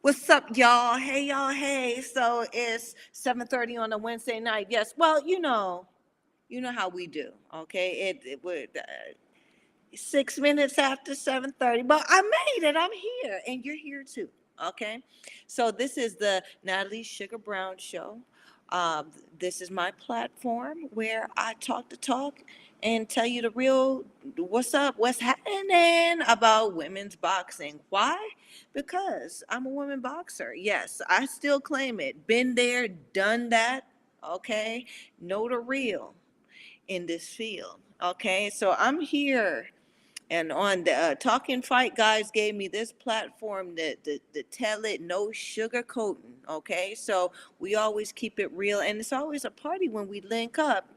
What's up, y'all? Hey, y'all. Hey. So it's 7:30 on a Wednesday night. Yes. Well, you know how we do. Okay. It would 6 minutes after 7:30, but I made it. I'm here, and you're here too. Okay. So this is the Natalie Sugar Brown show. This is my platform where I talk the talk and tell you the real what's up, what's happening about women's boxing. Why? Because I'm a woman boxer. Yes, I still claim it. Been there, done that. Okay. Know the real in this field. Okay. So I'm here and on the Talking Fight guys gave me this platform to tell it no sugarcoating. Okay, so we always keep it real, and it's always a party when we link up.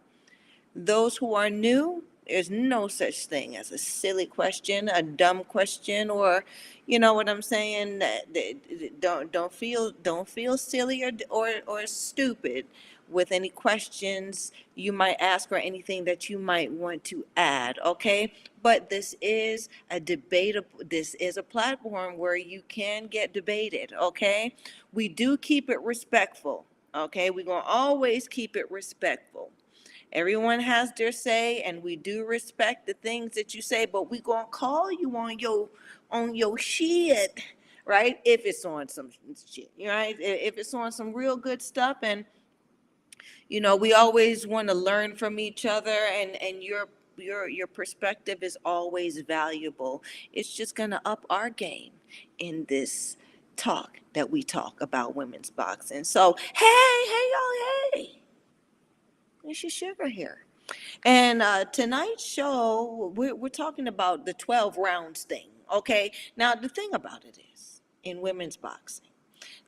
Those who are new, there's no such thing as a silly question, a dumb question, or you know what I'm saying. Don't feel silly or stupid with any questions you might ask or anything that you might want to add. Okay, but this is a debatable. This is a platform where you can get debated. Okay, we do keep it respectful. Okay, we're gonna always keep it respectful. Everyone has their say, and we do respect the things that you say, but we gonna call you on your shit, right? If it's on some shit, right? If it's on some real good stuff, and we always want to learn from each other, and your perspective is always valuable. It's just gonna up our game in this talk that we talk about women's boxing. So hey y'all, hey, it's your sugar here. And tonight's show, we're talking about the 12 rounds thing. Okay. Now, the thing about it is, in women's boxing,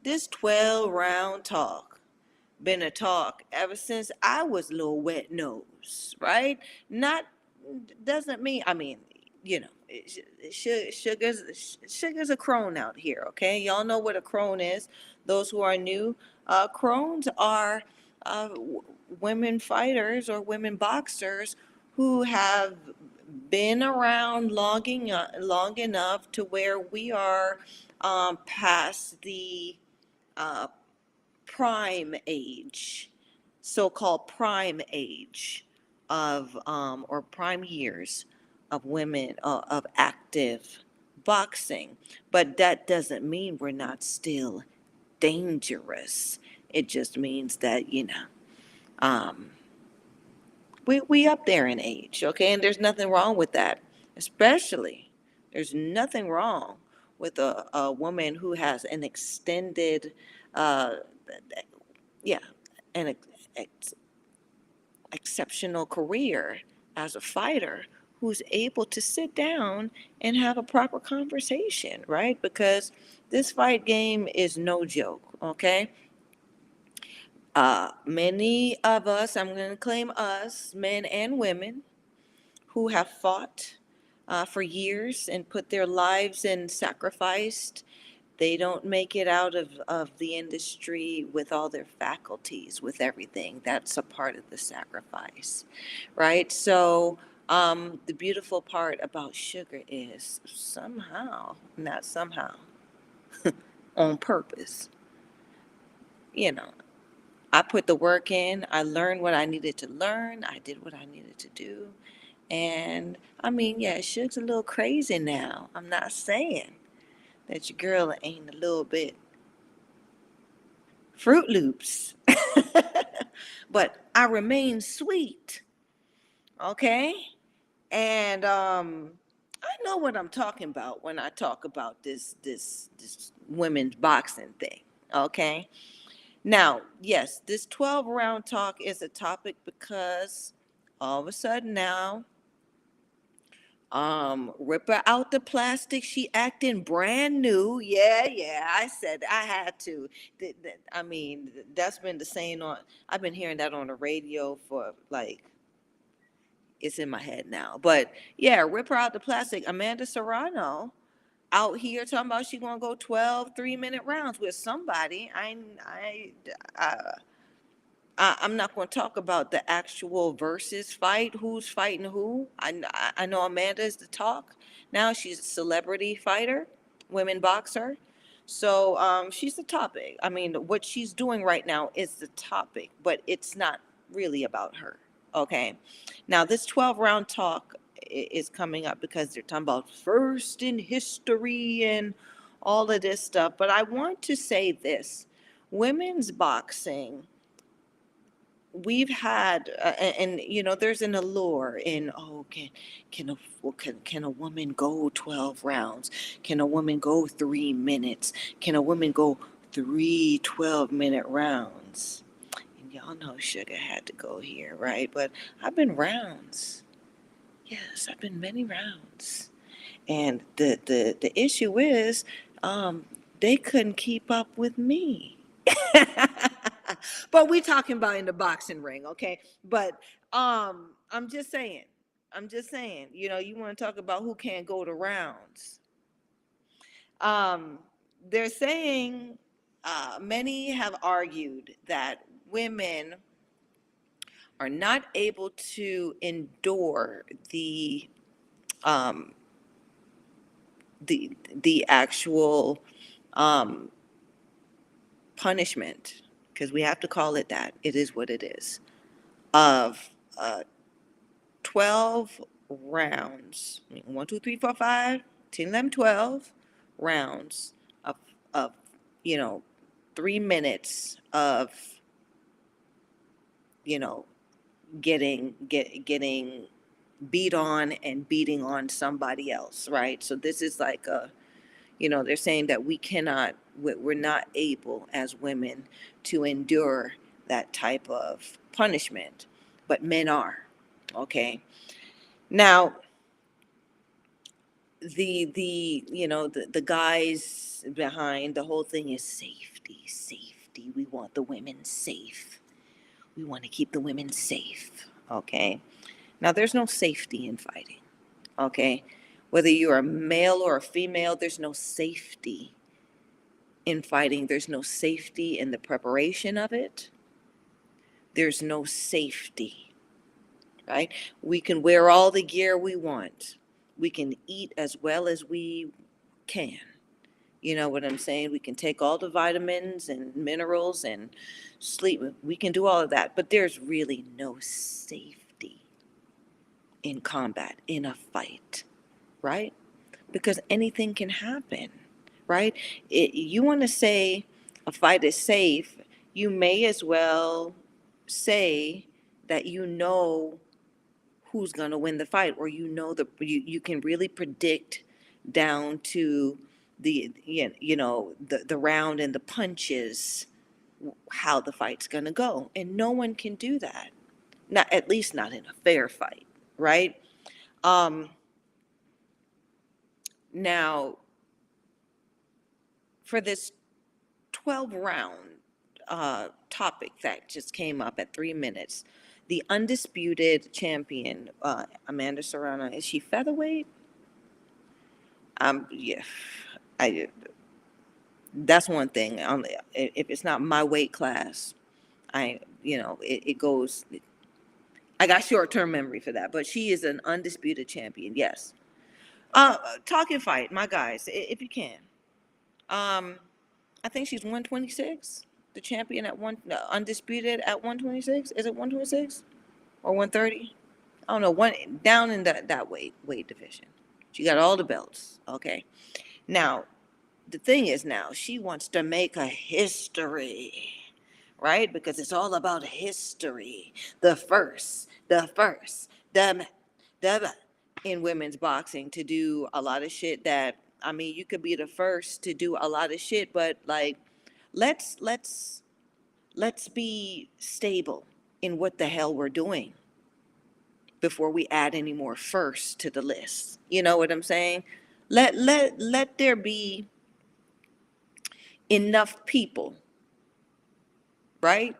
this 12 round talk been a talk ever since I was a little wet nose, right? Not, doesn't mean, I mean, sugar's a crone out here, okay? Y'all know what a crone is. Those who are new, crones are uh, women fighters or women boxers who have been around long enough to where we are past the uh, prime age, so-called prime age of or prime years of women of active boxing. But that doesn't mean we're not still dangerous. It just means that um, we up there in age, okay? And there's nothing wrong with that. Especially, there's nothing wrong with a woman who has an extended, uh, yeah, an exceptional career as a fighter who's able to sit down and have a proper conversation, right? Because this fight game is no joke, okay? Many of us, I'm going to claim us, men and women, who have fought for years and put their lives and sacrificed, they don't make it out of the industry with all their faculties, with everything. That's a part of the sacrifice, right? So the beautiful part about sugar is somehow, not somehow, on purpose, you know, I put the work in, I learned what I needed to learn, I did what I needed to do. And I mean, yeah, Suge's a little crazy now. I'm not saying that your girl ain't a little bit Fruit Loops, but I remain sweet, okay? And I know what I'm talking about when I talk about this women's boxing thing, okay? Now, yes, this 12 round talk is a topic because all of a sudden now, rip her out the plastic. She acting brand new. Yeah. I said I had to. I mean, that's been the saying on. I've been hearing that on the radio for like it's in my head now. But yeah, rip her out the plastic. Amanda Serrano out here talking about she gonna go 12 3-minute rounds with somebody. I'm not going to talk about the actual versus fight, who's fighting who. I know Amanda is the talk. Now she's a celebrity fighter, women boxer. So she's the topic. I mean, what she's doing right now is the topic, but it's not really about her. Okay. Now, this 12 round talk is coming up because they're talking about first in history and all of this stuff. But I want to say this: women's boxing, we've had and you know, there's an allure in, oh, can a can a woman go 12 rounds, can a woman go 3 minutes, can a woman go three 12-minute rounds? And y'all know Sugar had to go here, right? But I've been rounds. Yes, I've been many rounds. And the issue is, um they couldn't keep up with me. But we talking about in the boxing ring, okay? But I'm just saying, you know, you want to talk about who can't go to rounds. Um, they're saying, many have argued that women are not able to endure um, the actual um, punishment, because we have to call it that. It is what it is, of 12 rounds. I mean, 1, 2, 3, 4, 5, 10, 11, 12 rounds of, of you know, 3 minutes of, you know, getting beat on and beating on somebody else, right? So this is like a, you know, they're saying that we're not able as women to endure that type of punishment, but men are. Okay. Now, the you know, the guys behind the whole thing is safety, safety. We want the women safe. We want to keep the women safe. Okay. Now, there's no safety in fighting. Okay. Whether you're a male or a female, there's no safety in fighting. There's no safety in the preparation of it. There's no safety, right? We can wear all the gear we want. We can eat as well as we can. You know what I'm saying? We can take all the vitamins and minerals and sleep. We can do all of that. But there's really no safety in combat, in a fight, right? Because anything can happen, right? You want to say a fight is safe, you may as well say that you know who's going to win the fight, or you know you can really predict down to the you know the round and the punches how the fight's going to go, and no one can do that, not at least not in a fair fight, right? um Now, for this 12 round topic that just came up at 3 minutes, the undisputed champion, Amanda Serrano, is she featherweight? Yeah, I, that's one thing. If it's not my weight class, you know, it goes, I got short term memory for that, but she is an undisputed champion, yes. Talking fight, my guys, if you can. Um, I think she's 126, the champion at undisputed at 126. Is it 126 or 130? I don't know. One down in that weight division. She got all the belts. Okay. Now, the thing is, now she wants to make a history, right? Because it's all about history. The first in women's boxing to do a lot of shit that, I mean, you could be the first to do a lot of shit, but like, let's let's let's be stable in what the hell we're doing before we add any more first to the list. You know what I'm saying? Let there be enough people, right?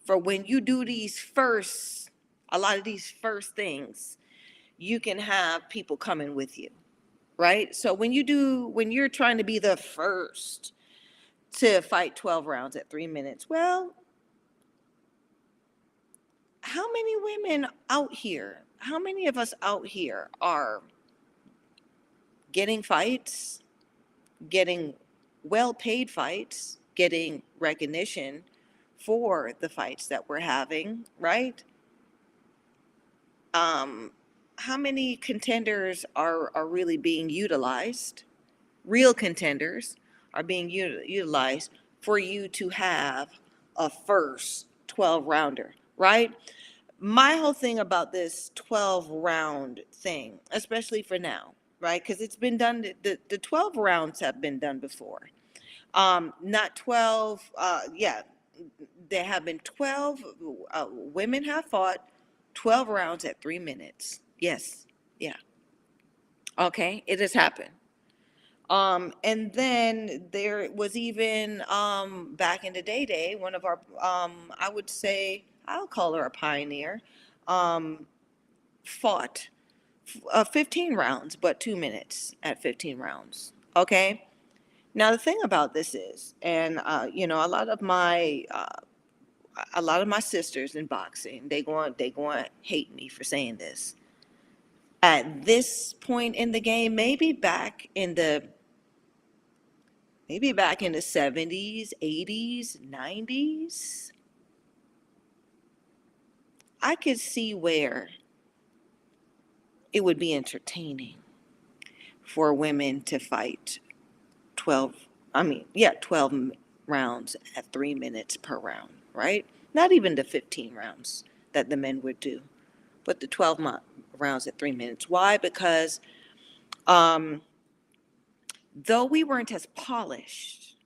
For when you do these first, a lot of these first things, you can have people coming with you, right? So when you're trying to be the first to fight 12 rounds at 3 minutes, well, how many women out here, how many of us out here are getting fights, getting well-paid fights, getting recognition for the fights that we're having, right? Um, how many contenders are really being utilized? Real contenders are being utilized for you to have a first 12 rounder, right? My whole thing about this 12 round thing, especially for now, right? Because it's been done, the 12 rounds have been done before. Not 12, yeah, there have been 12, women have fought 12 rounds at 3 minutes. Yes, yeah, okay, it has happened. And then there was even back in the day, one of our I would say I'll call her a pioneer, um, fought 15 rounds, but 2 minutes at 15 rounds. Okay. Now the thing about this is, and a lot of my sisters in boxing, they going to hate me for saying this. At this point in the game, maybe back in the 70s, 80s, 90s, I could see where it would be entertaining for women to fight 12, I mean, yeah, 12 rounds at 3 minutes per round, right? Not even the 15 rounds that the men would do, but the 12 rounds at 3 minutes. Why? Because um, though we weren't as polished,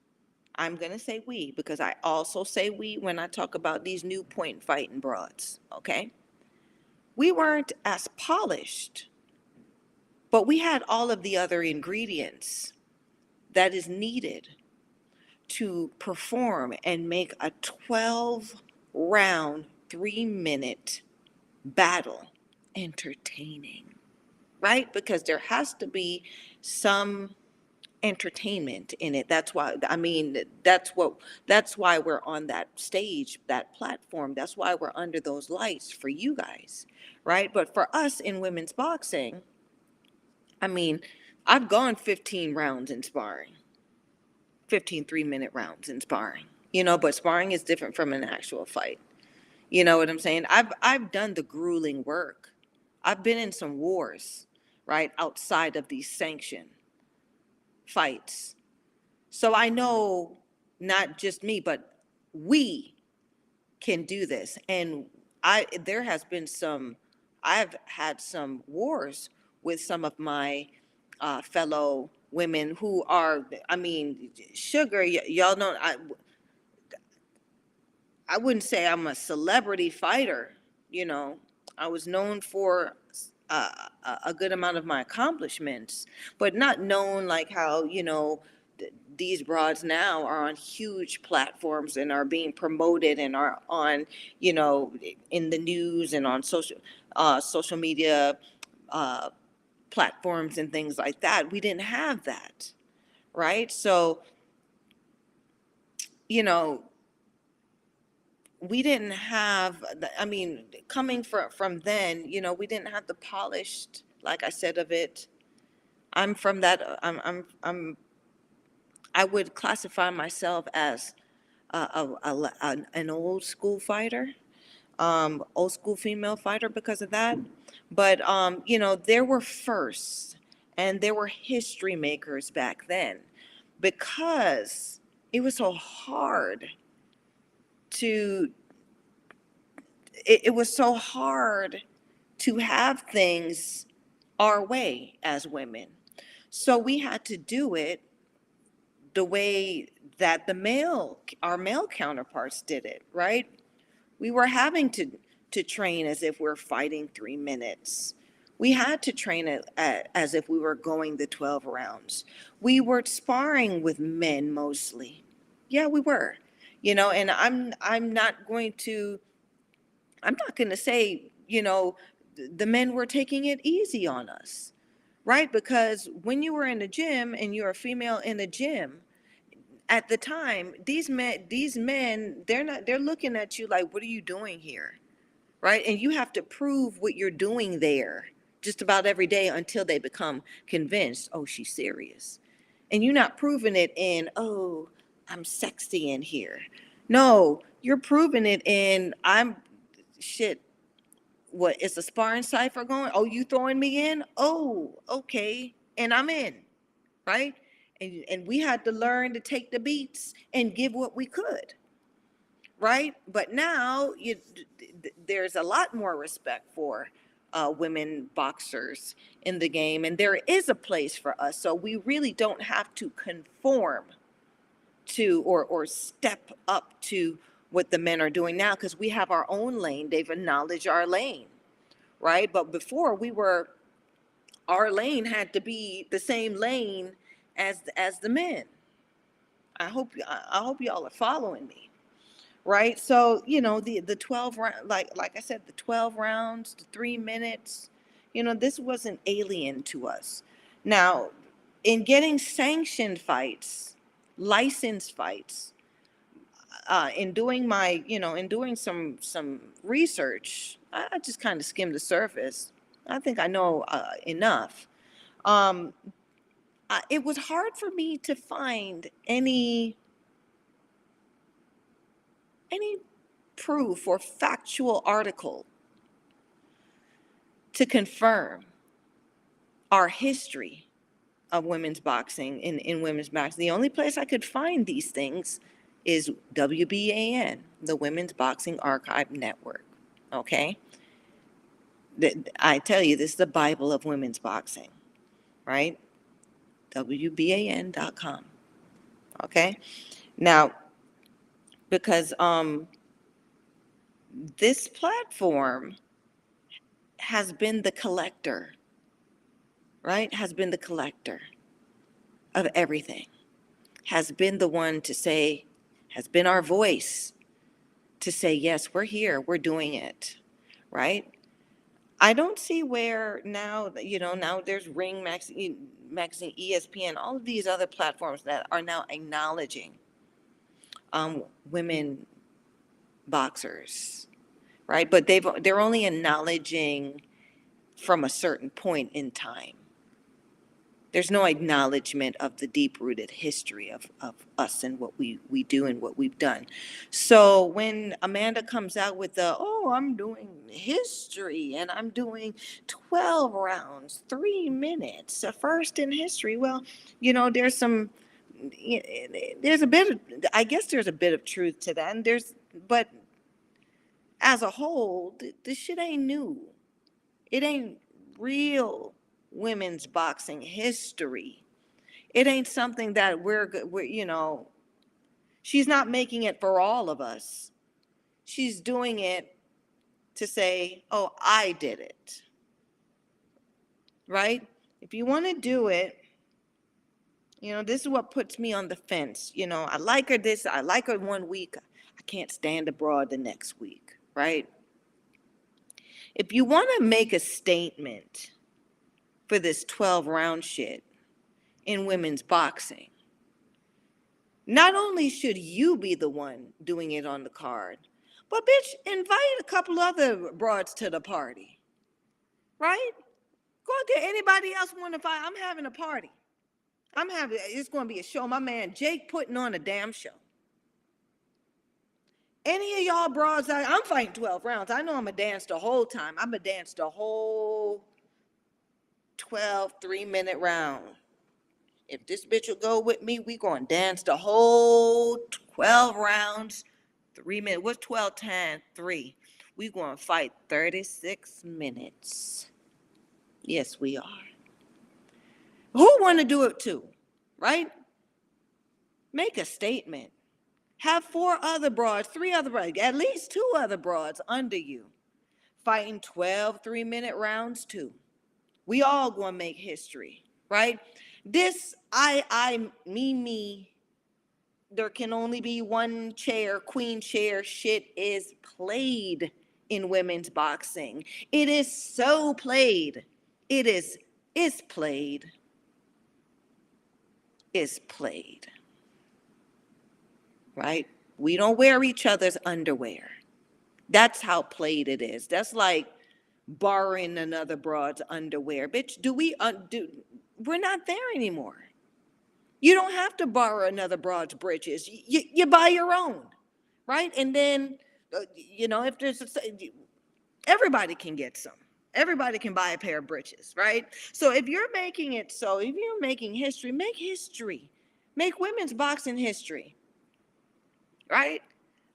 I'm going to say we, because I also say we when I talk about these new point fighting broads, okay? We weren't as polished, but we had all of the other ingredients that is needed to perform and make a 12 round, 3 minute battle entertaining, right? Because there has to be some entertainment in it. That's why, I mean, that's why we're on that stage, that platform. That's why we're under those lights for you guys, right? But for us in women's boxing, I mean, I've gone 15 rounds in sparring, 15 3 minute rounds in sparring, but sparring is different from an actual fight. You know what I'm saying? I've done the grueling work. I've been in some wars, right, outside of these sanctioned fights. So I know not just me, but we can do this. And there has been I've had some wars with some of my fellow women who are, I mean, sugar, y'all know, I wouldn't say I'm a celebrity fighter, you know. I was known for a good amount of my accomplishments, but not known like how, these broads now are on huge platforms and are being promoted and are on, you know, in the news and on social media uh, platforms and things like that. We didn't have that, right? So, you know, we didn't have I mean, coming from then, we didn't have the polished, like I said, of it. I'm from that, I would classify myself as an old school fighter, old school female fighter because of that. But there were firsts and there were history makers back then, because it was so hard to it was so hard to have things our way as women. So we had to do it the way that our male counterparts did it, right? We were having to train as if we're fighting 3 minutes. We had to train it as if we were going the 12 rounds. We were sparring with men mostly. Yeah, we were. And I'm not going to say, the men were taking it easy on us, right? Because when you were in the gym and you're a female in the gym, at the time, these men, they're looking at you like, what are you doing here? Right? And you have to prove what you're doing there just about every day until they become convinced, oh, she's serious. And you're not proving it in, oh, I'm sexy in here. No, you're proving it in, I'm shit. What is a sparring cipher going? Oh, you throwing me in? Oh, okay. And I'm in, right? And we had to learn to take the beats and give what we could, right? But now there's a lot more respect for women boxers in the game, and there is a place for us. So we really don't have to conform to or step up to what the men are doing now, because we have our own lane. They've acknowledged our lane, right? But before our lane had to be the same lane as the men. I hope y'all are following me, right? So the 12 round, like I said, the 12 rounds, the 3 minutes, this wasn't alien to us. Now, in getting sanctioned fights, licensed fights, in doing some research, I just kind of skimmed the surface. I think I know enough. Um, it was hard for me to find any proof or factual article to confirm our history of women's boxing in women's boxing. The only place I could find these things is WBAN, the Women's Boxing Archive Network. Okay? I tell you, this is the Bible of women's boxing, right? WBAN.com. Okay? Now, because this platform has been the collector, right? Has been the collector of everything. Has been the one to say, has been our voice to say, yes, we're here, we're doing it, right? I don't see where now, now there's Ring Magazine, ESPN, all of these other platforms that are now acknowledging women boxers, right? But they're only acknowledging from a certain point in time. There's no acknowledgement of the deep-rooted history of us and what we do and what we've done. So when Amanda comes out with I'm doing history and I'm doing 12 rounds, 3 minutes, a first in history. Well, there's I guess there's a bit of truth to that. But as a whole, this shit ain't new. It ain't real women's boxing history. It ain't something that she's not making it for all of us. She's doing it to say, oh, I did it, right? If you want to do it, this is what puts me on the fence. I like her I like her 1 week. I can't stand abroad the next week, right? If you want to make a statement for this 12 round shit in women's boxing, not only should you be the one doing it on the card, but bitch, invite a couple other broads to the party, right? Go out there. Anybody else want to fight? I'm having a party. It's going to be a show. My man Jake putting on a damn show. Any of y'all broads, I'm fighting 12 rounds. I know I'm going to dance the whole time. I'm going to dance the whole 12 3-minute round. If this bitch will go with me, we going to dance the whole 12 rounds, 3 minutes. What's 12 times 3? We going to fight 36 minutes. Yes, we are. Who want to do it too, right? Make a statement. Have 4 other broads, 3 other broads, at least 2 other broads under you, fighting 12 3-minute rounds too. We all going to make history, right? This, me, there can only be one chair, queen chair shit is played in women's boxing. It is so played. It's played. It's played. Right? We don't wear each other's underwear. That's how played it is. That's like borrowing another broad's underwear. Bitch, we're not there anymore. You don't have to borrow another broad's britches. You buy your own, right? And then, if there's everybody can get some. Everybody can buy a pair of britches, right? So if you're making it so, if you're making history, make history. Make women's boxing history, right?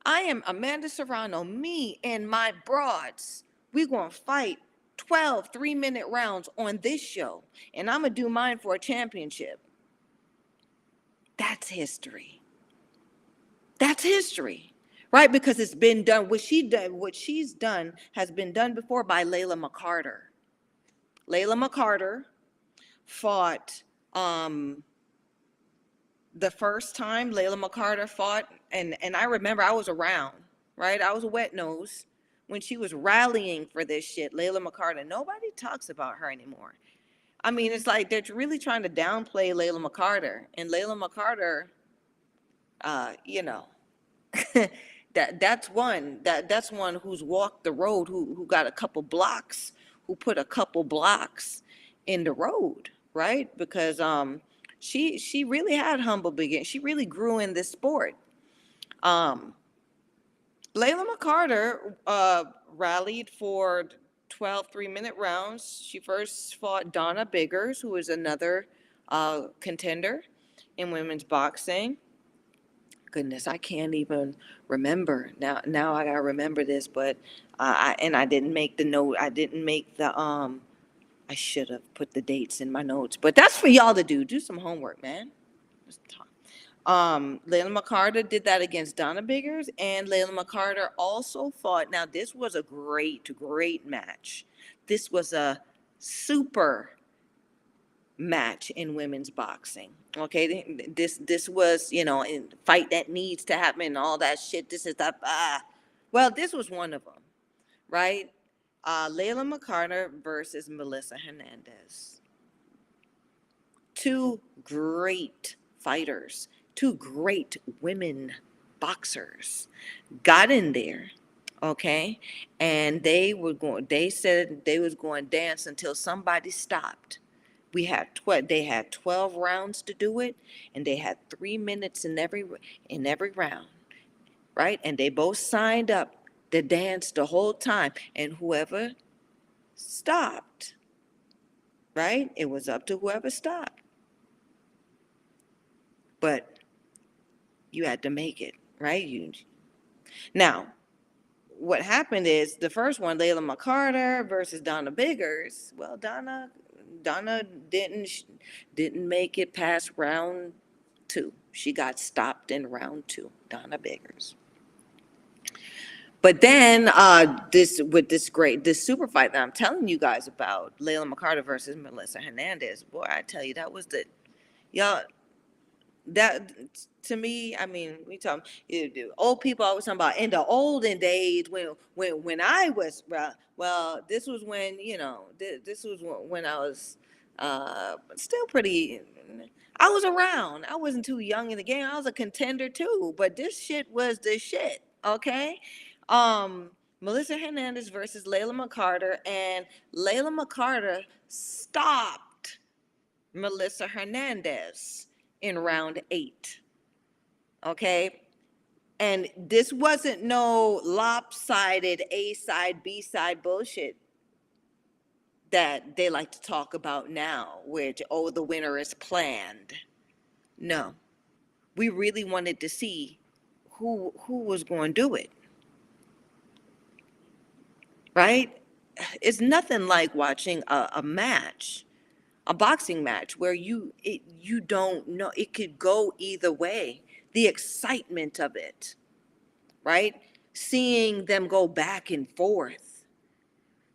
I am Amanda Serrano, me and my broads. We gonna fight 12 3-minute rounds on this show, and I'm gonna do mine for a championship. That's history. That's history, right? Because it's been done. What she's done has been done before by Layla McCarter. Layla McCarter fought the first time Layla McCarter fought, and I remember I was around, right? I was a wet nose when she was rallying for this shit. Layla McCarter. Nobody talks about her anymore. I mean, it's like they're really trying to downplay Layla McCarter, and Layla McCarter, you know, that's one who's walked the road, who got a couple blocks, who put a couple blocks in the road, right? Because she really had humble beginnings. She really grew in this sport. um Layla McCarter rallied for 12 3-minute rounds. She first fought Donna Biggers, who is another contender in women's boxing. Goodness, I can't even remember now. I gotta remember this, but I didn't make the note. I didn't make the I should have put the dates in my notes, but that's for y'all to do. Do some homework, man. Layla McCarter did that against Donna Biggers, and Layla McCarter also fought. Now, this was a great match. This was a super match in women's boxing. Okay, this was, a fight that needs to happen and all that shit. This is the well, this was one of them, right? Layla McCarter versus Melissa Hernandez. Two great fighters, two great women boxers got in there, okay, and they said they was going to dance until somebody stopped. They had 12 rounds to do it, and they had 3 minutes in every round, right? And they both signed up to dance the whole time, and whoever stopped, right? It was up to whoever stopped. But you had to make it, right? Now, what happened is the first one, Layla McCarter versus Donna Biggers. Well, Donna didn't make it past round two. She got stopped in round two, Donna Biggers. But then this super fight that I'm telling you guys about, Layla McCarter versus Melissa Hernandez. Boy, I tell you, that was y'all. That, to me, I mean, old people always talking about in the olden days when I was, well, this was when, this was when I was still pretty. I was around. I wasn't too young in the game. I was a contender too, but this shit was the shit. Okay. um Melissa Hernandez versus Layla McCarter, and Layla McCarter stopped Melissa Hernandez in round 8. Okay. And this wasn't no lopsided A side, B side bullshit that they like to talk about now, which, oh, the winner is planned. No. We really wanted to see who was going to do it. Right? It's nothing like watching a match, a boxing match, where you don't know, it could go either way. The excitement of it, right? Seeing them go back and forth.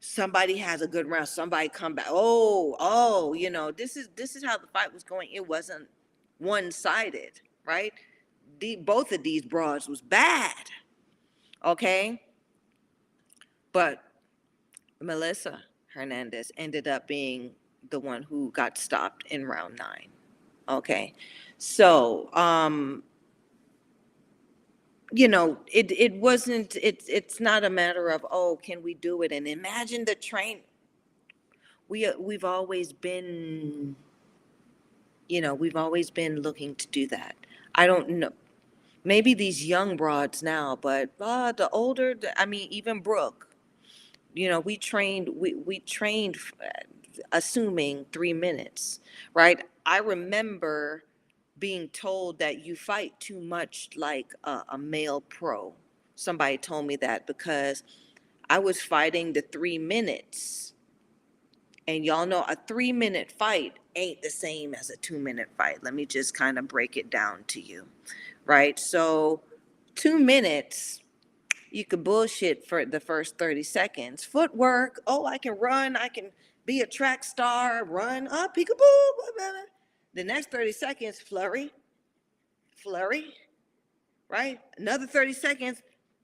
Somebody has a good round, somebody come back. Oh, this is how the fight was going. It wasn't one-sided, right? Both of these broads was bad. Okay? But Melissa Hernandez ended up being the one who got stopped in round 9. Okay. So, it wasn't, it's not a matter of, oh, can we do it? And imagine the train. We've always been We've always been looking to do that. I don't know. Maybe these young broads now, but the older, I mean, even Brooke, we trained assuming 3 minutes, right? I remember being told that you fight too much like a male pro. Somebody told me that because I was fighting the 3 minutes. And y'all know a 3 minute fight ain't the same as a 2 minute fight. Let me just kind of break it down to you, right? So, 2 minutes, you could bullshit for the first 30 seconds. Footwork, oh, I can run, I can be a track star, run, peekaboo. The next 30 seconds, flurry, right? Another 30 seconds,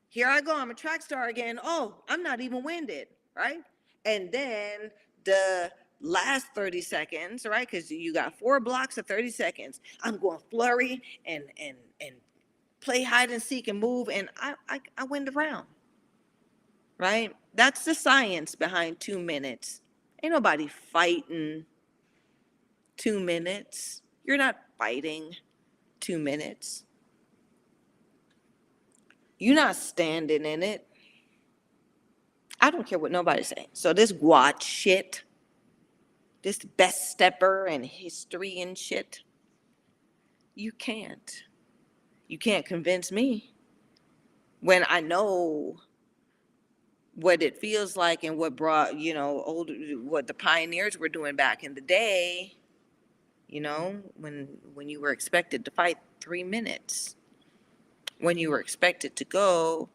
here I go, I'm a track star again. Oh, I'm not even winded, right? And then the last 30 seconds, right? Because you got 4 blocks of 30 seconds. I'm going flurry and play hide and seek and move, and I win the round, right? That's the science behind 2 minutes. Ain't nobody fighting 2 minutes. You're not fighting 2 minutes. You're not standing in it. I don't care what nobody's saying. So this guat shit, this best stepper and history and shit, you can't. You can't convince me when I know what it feels like and what brought, what the pioneers were doing back in the day, when you were expected to fight 3 minutes, when you were expected to go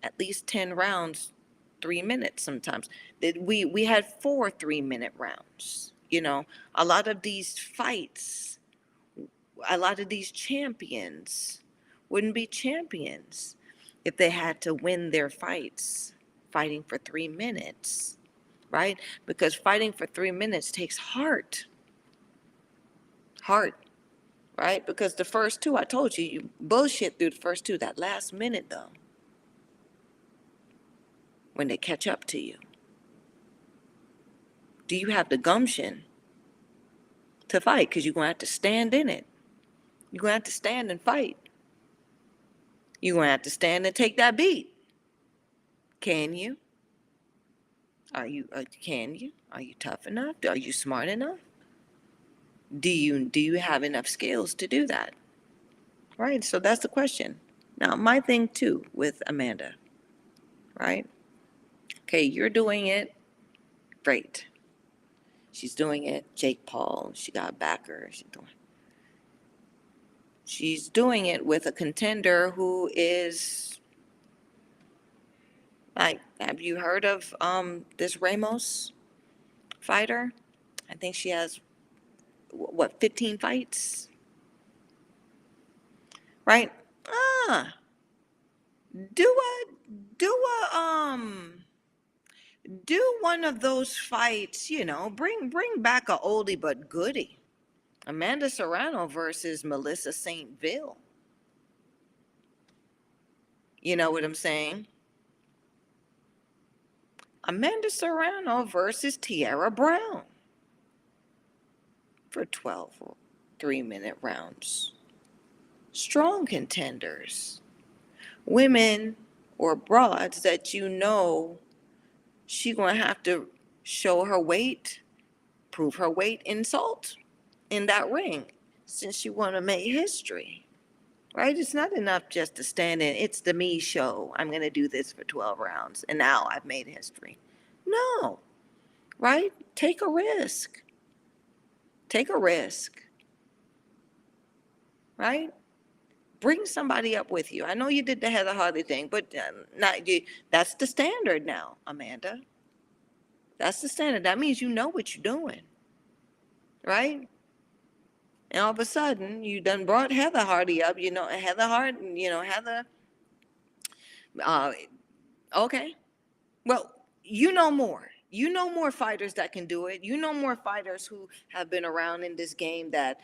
at least 10 rounds, 3 minutes sometimes. We had 4 3 minute rounds. A lot of these fights, a lot of these champions wouldn't be champions if they had to win their fights fighting for 3 minutes, right? Because fighting for 3 minutes takes heart, right? Because the first two, I told you, you bullshit through the first two. That last minute, though, when they catch up to you, do you have the gumption to fight? Because you're going to have to stand in it. You're going to have to stand and fight. You're going to have to stand and take that beat. Can you? Can you? Are you tough enough? Are you smart enough? Do you have enough skills to do that? Right? So that's the question. Now, my thing too with Amanda, right? Okay, you're doing it. Great. She's doing it. Jake Paul, she got a backer. She's doing it with a contender who is like, have you heard of this Ramos fighter? I think she has 15 fights, right? Ah, do a do a do one of those fights, bring back a oldie but goodie. Amanda Serrano versus Melissa St. Ville. You know what I'm saying? Amanda Serrano versus Tiara Brown for 12 3-minute rounds. Strong contenders. Women or broads that she gonna have to show her weight, prove her weight in salt in that ring, since she wanna make history. Right? It's not enough just to stand in, it's the me show. I'm gonna do this for 12 rounds and now I've made history. No, right? Take a risk. Take a risk. Right? Bring somebody up with you. I know you did the Heather Hardy thing, but not you. That's the standard now, Amanda. That's the standard. That means you know what you're doing, right? And all of a sudden, you done brought Heather Hardy up. Heather Hardy. Heather. Uh, okay. Well, you know more. You know more fighters that can do it. You know more fighters who have been around in this game that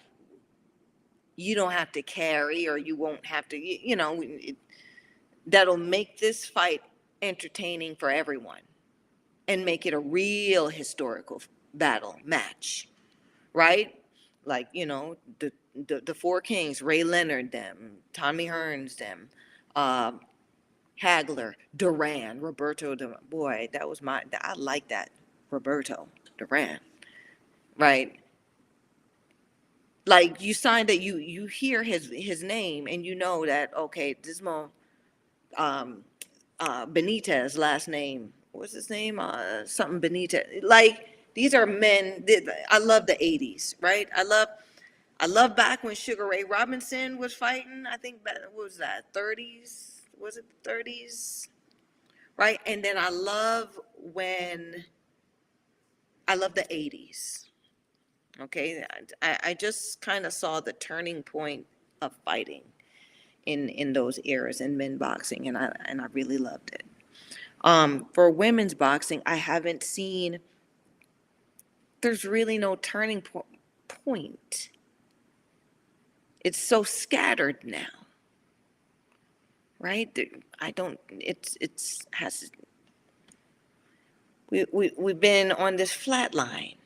you don't have to carry, or you won't have to. That'll make this fight entertaining for everyone and make it a real historical battle match, right? like, the four kings, Ray Leonard, them, Tommy Hearns, them, uh, Hagler, Duran, Roberto Duran. Boy, I like that. Roberto Duran, right? Like you signed that you hear his name and you know that, okay, Dismo, um, Benitez, last name, what's his name? Something Benitez. Like these are men. I love the '80s, right? I love back when Sugar Ray Robinson was fighting. I think that what was that '30s? Was it '30s? Right? And then I love the '80s. Okay, I just kind of saw the turning point of fighting in those eras in men boxing, and I really loved it. For women's boxing, I haven't seen. There's really no turning point. It's so scattered now, right? I don't. It's has. We've been on this flat line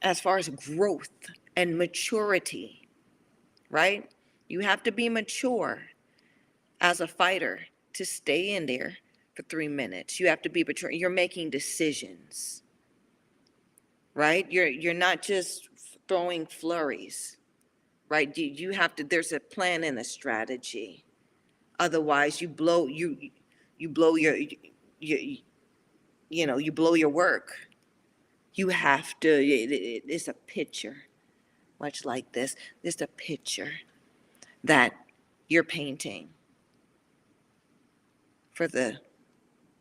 as far as growth and maturity, right? You have to be mature as a fighter to stay in there for 3 minutes. You have to be mature. You're making decisions, right? You're not just throwing flurries, right? You have to. There's a plan and a strategy. Otherwise, you blow you you blow your work. You have to. It's a picture, much like this. It's a picture that you're painting for the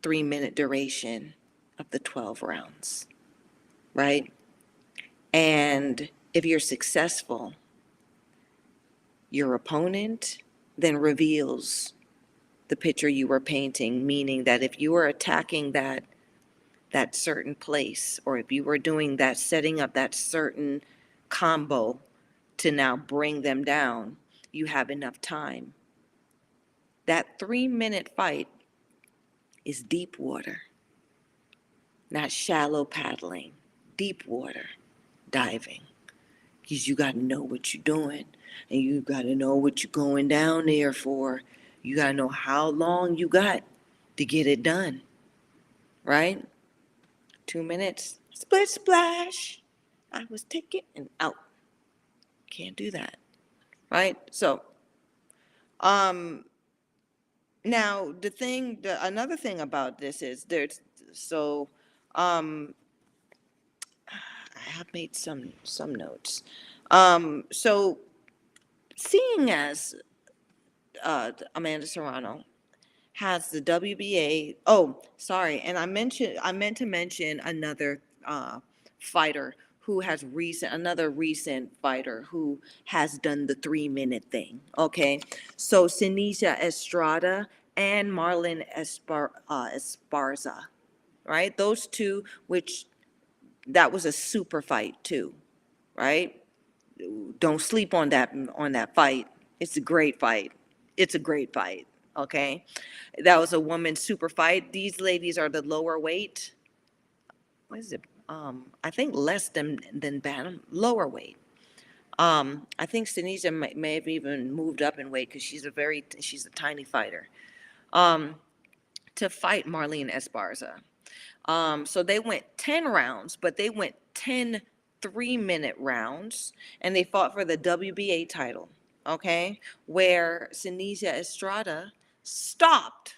3 minute duration of the 12 rounds, right? And if you're successful, your opponent then reveals the picture you were painting, meaning that if you were attacking that certain place, or if you were doing that, setting up that certain combo to now bring them down, you have enough time. That 3 minute fight is deep water, not shallow paddling, deep water diving. Because you got to know what you're doing, and you got to know what you're going down there for. You got to know how long you got to get it done, right? 2 minutes, split splash. I was taken and out. Can't do that, right? So, um, now another thing about this is so, um, I have made some notes. So seeing as Amanda Serrano has the WBA. Oh, sorry, and I meant to mention another fighter who has another recent fighter who has done the 3 minute thing. Okay, so Sinisha Estrada and Marlon Esparza, right? Those two, which that was a super fight too, right? Don't sleep on that fight. It's a great fight. It's a great fight. Okay, that was a woman's super fight. These ladies are the lower weight. What is it? I think less than Bantam, lower weight. I think Sinisa may have even moved up in weight because she's a tiny fighter. Um, to fight Marlene Esparza. So they went 10 rounds, but they went 10 3 minute rounds, and they fought for the WBA title, okay? Where Sinisa Estrada stopped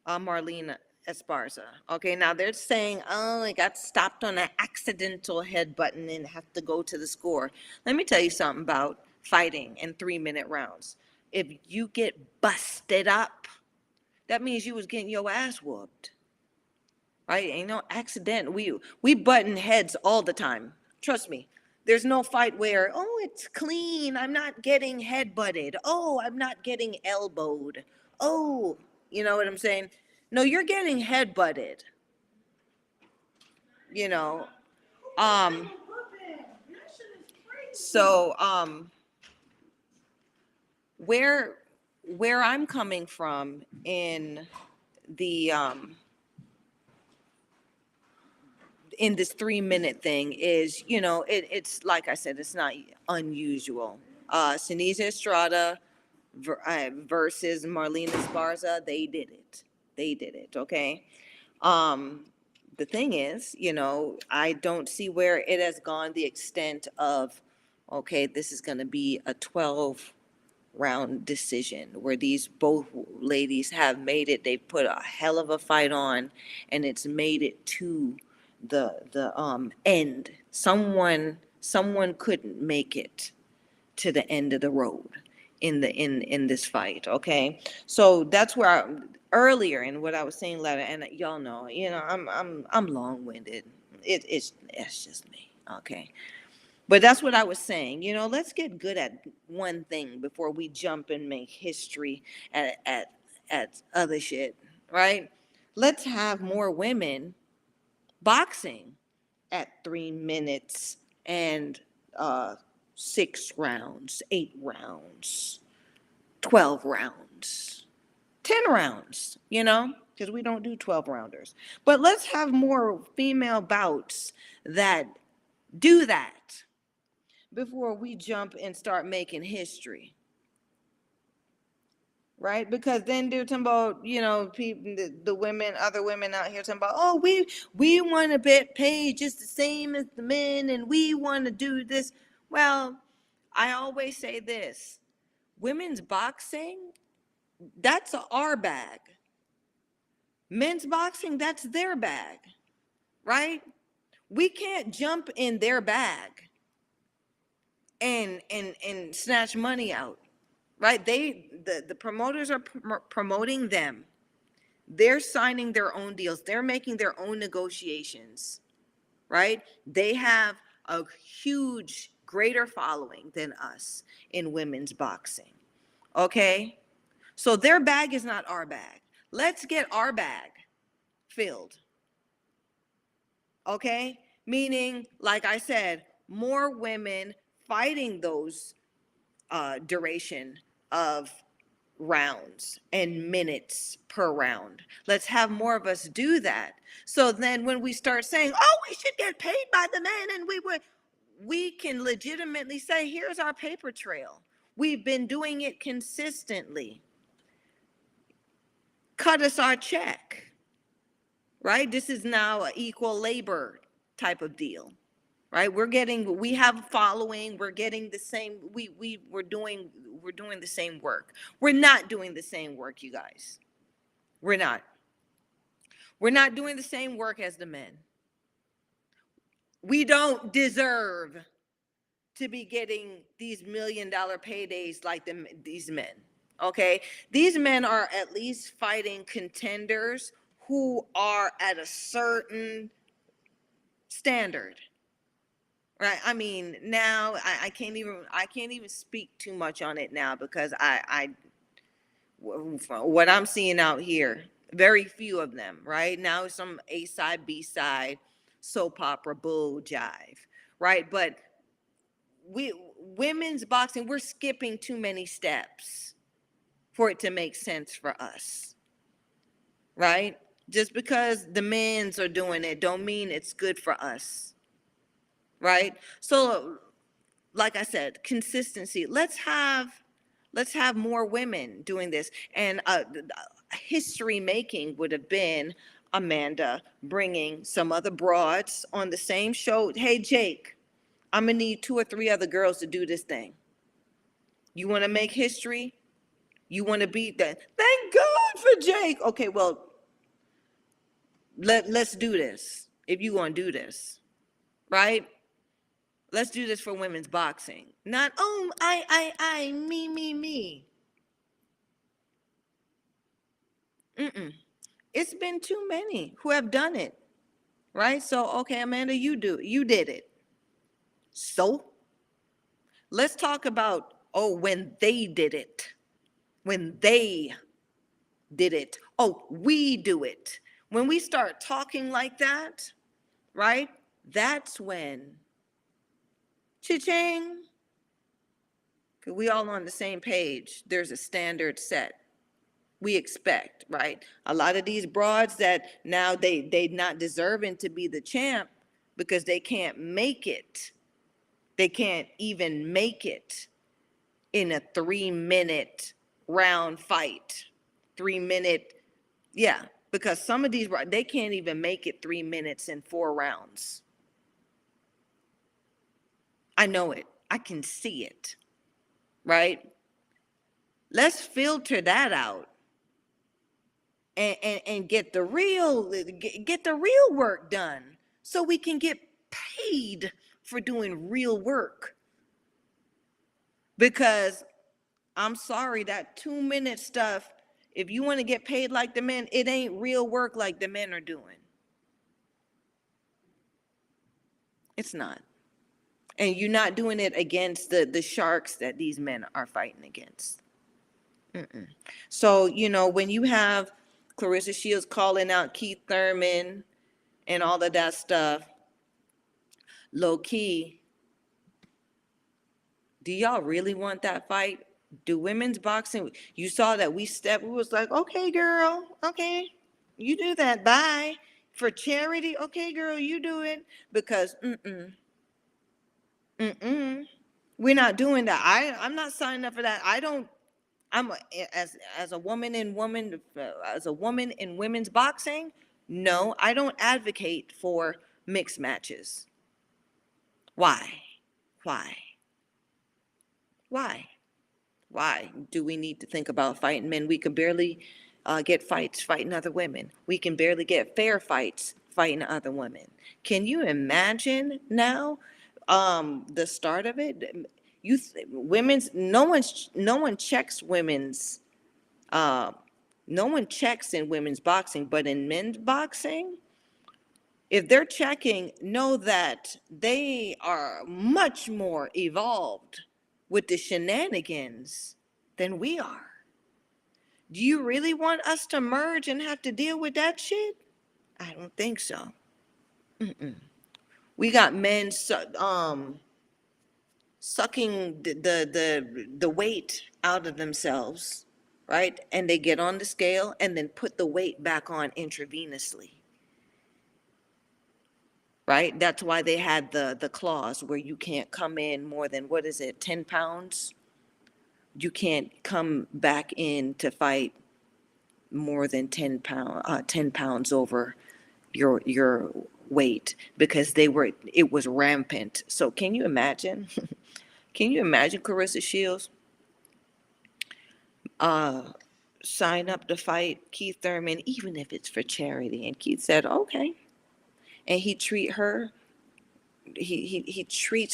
Marlene Esparza. Okay, now they're saying, oh, it got stopped on an accidental head button and have to go to the score. Let me tell you something about fighting in 3 minute rounds. If you get busted up, that means you was getting your ass whooped, right? Ain't no accident. We button heads all the time. Trust me. There's no fight where, oh, it's clean. I'm not getting head butted. Oh, I'm not getting elbowed. Oh, you know what I'm saying? No, you're getting head butted. You know. Um. So where where I'm coming from the in this 3 minute thing is, it's like I said, it's not unusual. Sinisa Estrada versus Marlena Esparza, they did it. They did it, okay? Um, the thing is, I don't see where it has gone the extent of, okay, this is going to be a 12 round decision where these both ladies have made it. They put a hell of a fight on, and it's made it to the end. Someone couldn't make it to the end of the road in this fight. Okay, so that's where earlier in what I was saying, Letter, and y'all know, I'm long winded. It's just me. Okay, but that's what I was saying. Let's get good at one thing before we jump and make history at other shit, right? Let's have more women boxing at 3 minutes and 6 rounds, 8 rounds, 12 rounds, 10 rounds, because we don't do 12 rounders. But let's have more female bouts that do that before we jump and start making history. Right? Because then they're talking about, people, the women, other women out here talking about, oh, we want to get paid just the same as the men, and we want to do this. Well, I always say this: women's boxing, that's our bag. Men's boxing, that's their bag, right? We can't jump in their bag and snatch money out. Right? The promoters are promoting them. They're signing their own deals. They're making their own negotiations, right? They have a huge, greater following than us in women's boxing. Okay? So their bag is not our bag. Let's get our bag filled. Okay? Meaning, like I said, more women fighting those duration of rounds and minutes per round. Let's have more of us do that. So then when we start saying, oh, we should get paid by the men, and we can legitimately say, here's our paper trail. We've been doing it consistently. Cut us our check, right? This is now an equal labor type of deal. Right, we have a following, we're getting the same, we're doing the same work. We're not doing the same work, you guys. We're not doing the same work as the men. We don't deserve to be getting these $1 million paydays like these men. Okay, these men are at least fighting contenders who are at a certain standard. Right. I mean, now I can't even speak too much on it now, because what I'm seeing out here, very few of them. Right now, some A side, B side, soap opera bull jive. Right, but women's boxing, we're skipping too many steps for it to make sense for us. Right, just because the men's are doing it, don't mean it's good for us. Right? So, like I said, consistency. Let's have more women doing this. And history making would have been Amanda bringing some other broads on the same show. Hey, Jake, I'm gonna need 2 or 3 other girls to do this thing. You want to make history? You want to beat that? Thank God for Jake. Okay, well, let's do this. If you want to do this, right? Let's do this for women's boxing. Not, oh, I, me. Mm-mm. It's been too many who have done it, right? So, okay, Amanda, you did it. So, let's talk about, when they did it. When they did it. Oh, we do it. When we start talking like that, right? That's when, cha-ching, because we all on the same page. There's a standard set. We expect, right? A lot of these broads that now they not deserving to be the champ, because they can't make it. They can't even make it in a 3-minute round fight. 3-minute, yeah, because some of these, they can't even make it 3 minutes in 4 rounds. I know it. I can see it, right? Let's filter that out and get the real work done so we can get paid for doing real work. Because I'm sorry, that 2-minute stuff, if you want to get paid like the men, it ain't real work like the men are doing. It's not. And you're not doing it against the sharks that these men are fighting against. Mm-mm. So, when you have Clarissa Shields calling out Keith Thurman and all of that stuff, low key, do y'all really want that fight? Do women's boxing, you saw that we was like, okay, girl, okay, you do that, bye. For charity, okay, girl, you do it. Because, we're not doing that. I'm not signing up for that. As a woman in women's boxing, no, I don't advocate for mixed matches. Why? Why? Why? Why do we need to think about fighting men? We can barely get fights fighting other women. We can barely get fair fights fighting other women. Can you imagine now the start of it? No one checks women's no one checks in women's boxing, but in men's boxing, if they're checking, know that they are much more evolved with the shenanigans than we are. Do you really want us to merge and have to deal with that shit? I don't think so. We got men sucking the weight out of themselves, right? And they get on the scale and then put the weight back on intravenously. Right? That's why they had the clause where you can't come in more than, 10 pounds? You can't come back in to fight more than 10 pounds over your weight, because it was rampant. So can you imagine? Can you imagine Clarissa Shields sign up to fight Keith Thurman, even if it's for charity? And Keith said, okay. And he treats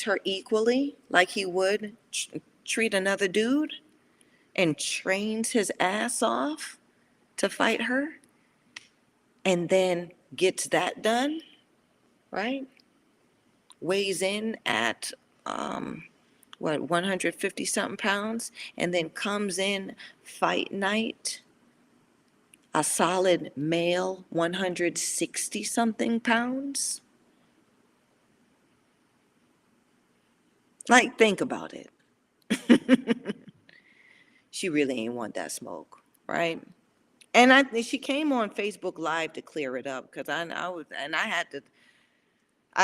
her equally like he would treat another dude, and trains his ass off to fight her, and then gets that done, right? Weighs in at 150 something pounds, and then comes in fight night a solid male 160 something pounds. Like, think about it. She really ain't want that smoke, right? And she came on Facebook Live to clear it up, because I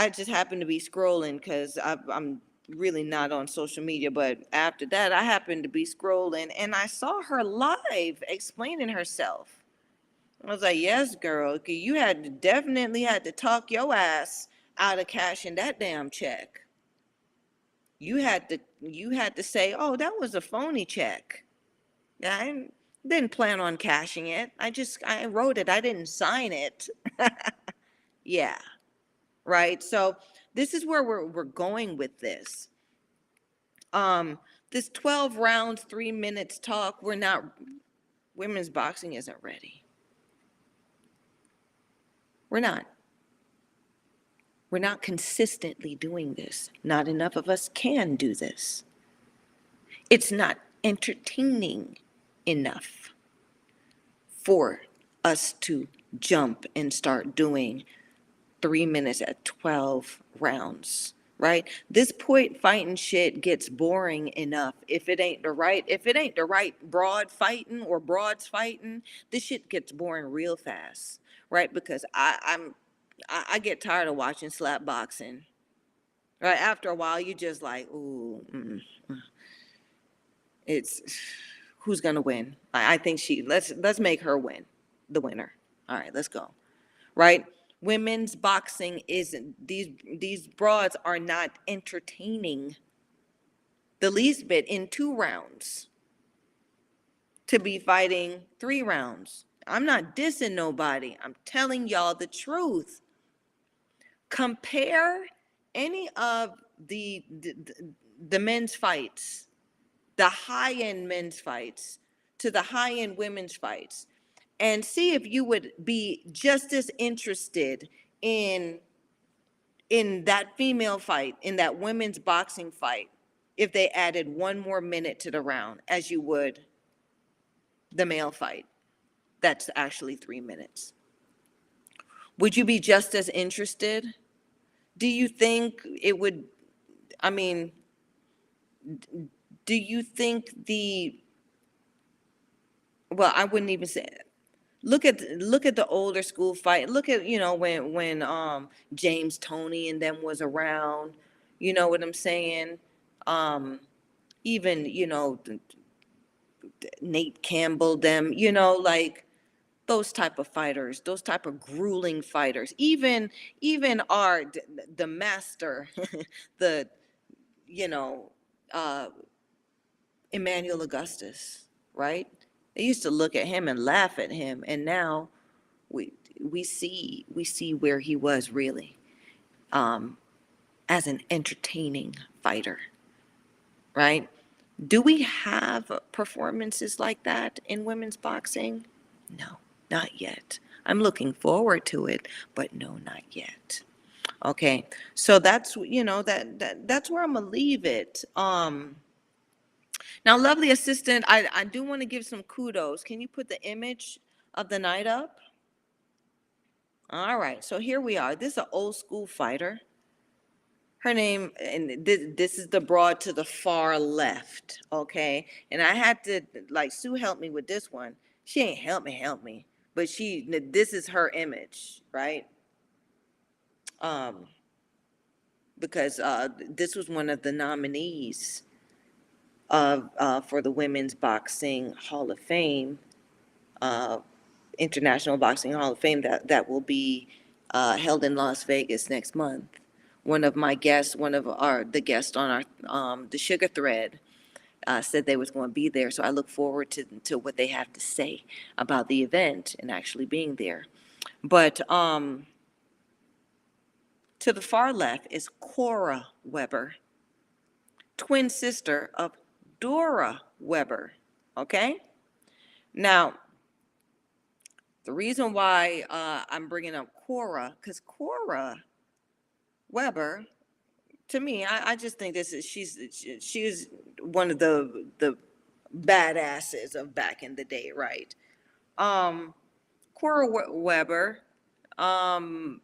just happened to be scrolling, because I'm really not on social media. But after that, I happened to be scrolling and I saw her live explaining herself. I was like, yes, girl, you definitely had to talk your ass out of cashing that damn check. You had to say, oh, that was a phony check. I didn't plan on cashing it. I wrote it. I didn't sign it. Yeah. Right. So this is where we're going with this. This 12 rounds, 3 minutes talk, women's boxing isn't ready. We're not. We're not consistently doing this. Not enough of us can do this. It's not entertaining enough for us to jump and start doing 3 minutes at 12 rounds, right? This point fighting shit gets boring enough. If it ain't the right broad fighting or broads fighting, this shit gets boring real fast, right? Because I get tired of watching slap boxing. Right after a while, you just like, ooh, it's who's gonna win? I think let's make her win, the winner. All right, let's go. Right? Women's boxing isn't these broads are not entertaining the least bit in 2 rounds to be fighting 3 rounds. I'm not dissing nobody. I'm telling y'all the truth. Compare any of the men's fights, the high-end men's fights, to the high-end women's fights, and see if you would be just as interested in that female fight, in that women's boxing fight, if they added 1 more minute to the round as you would the male fight. That's actually 3 minutes. Would you be just as interested? Do you think it would, I mean, do you think well, I wouldn't even say it. Look at the older school fight. Look at, when James Toney and them was around. You know what I'm saying? Um, even, Nate Campbell, them, like those type of fighters, those type of grueling fighters. Even our the master, the you know, uh, Emmanuel Augustus, right? They used to look at him and laugh at him, and now we we see where he was really, um, as an entertaining fighter, right? Do we have performances like that in women's boxing? No, not yet. I'm looking forward to it, but no, not yet. Okay, so that's that's where I'm gonna leave it. Now, lovely assistant, I do want to give some kudos. Can you put the image of the night up? All right, so here we are. This is an old school fighter. Her name, and this is the broad to the far left, okay? And I had to, like, Sue help me with this one. She ain't help me, but this is her image, right? Um, because this was one of the nominees of for the Women's Boxing Hall of Fame, uh, International Boxing Hall of Fame that will be held in Las Vegas next month. One of my guests, one of the guests on our the Sugar Thread, said they was going to be there. So I look forward to what they have to say about the event and actually being there. But to the far left is Cora Weber, twin sister of Dora Weber. Okay. Now, the reason why I'm bringing up Cora, because Cora Weber, to me, I just think she's one of the badasses of back in the day, right? Um, Cora Weber um,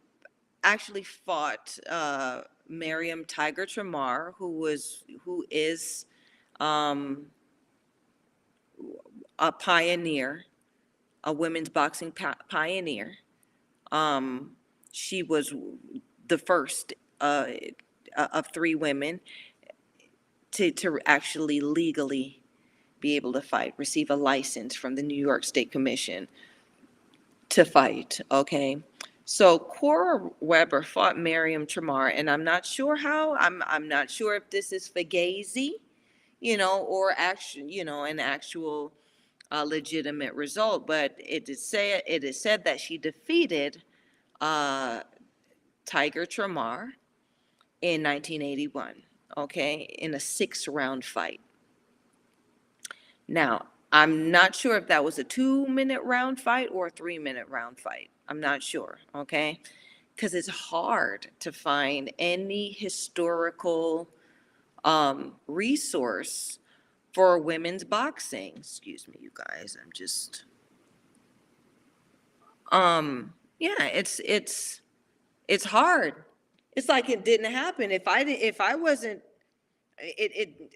actually fought Miriam Tiger Tramar, who is um, a pioneer, a women's boxing pioneer. Um, she was the first of 3 women to actually legally be able to fight, receive a license from the New York State Commission to fight, okay? So Cora Weber fought Miriam Tramar, and I'm not sure how. I'm not sure if this is fugazi, or an actual legitimate result. But it is said that she defeated uh, Tiger Tramar in 1981, okay, in a 6 round fight. Now, I'm not sure if that was a 2 minute round fight or a 3 minute round fight. I'm not sure, okay? Because it's hard to find any historical resource for women's boxing. Excuse me, you guys. I'm just, yeah, it's hard. It's like it didn't happen. If I wasn't, it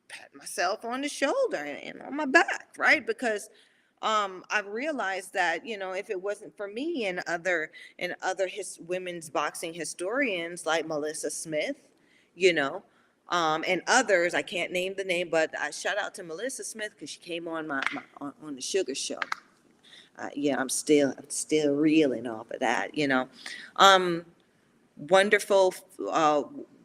pat myself on the shoulder and on my back, right? Because I've realized that, if it wasn't for me and other women's boxing historians like Melissa Smith, you know, and others, I can't name the name, but I shout out to Melissa Smith because she came on on the Sugar Show. Yeah, I'm still reeling off of that, Um, Wonderful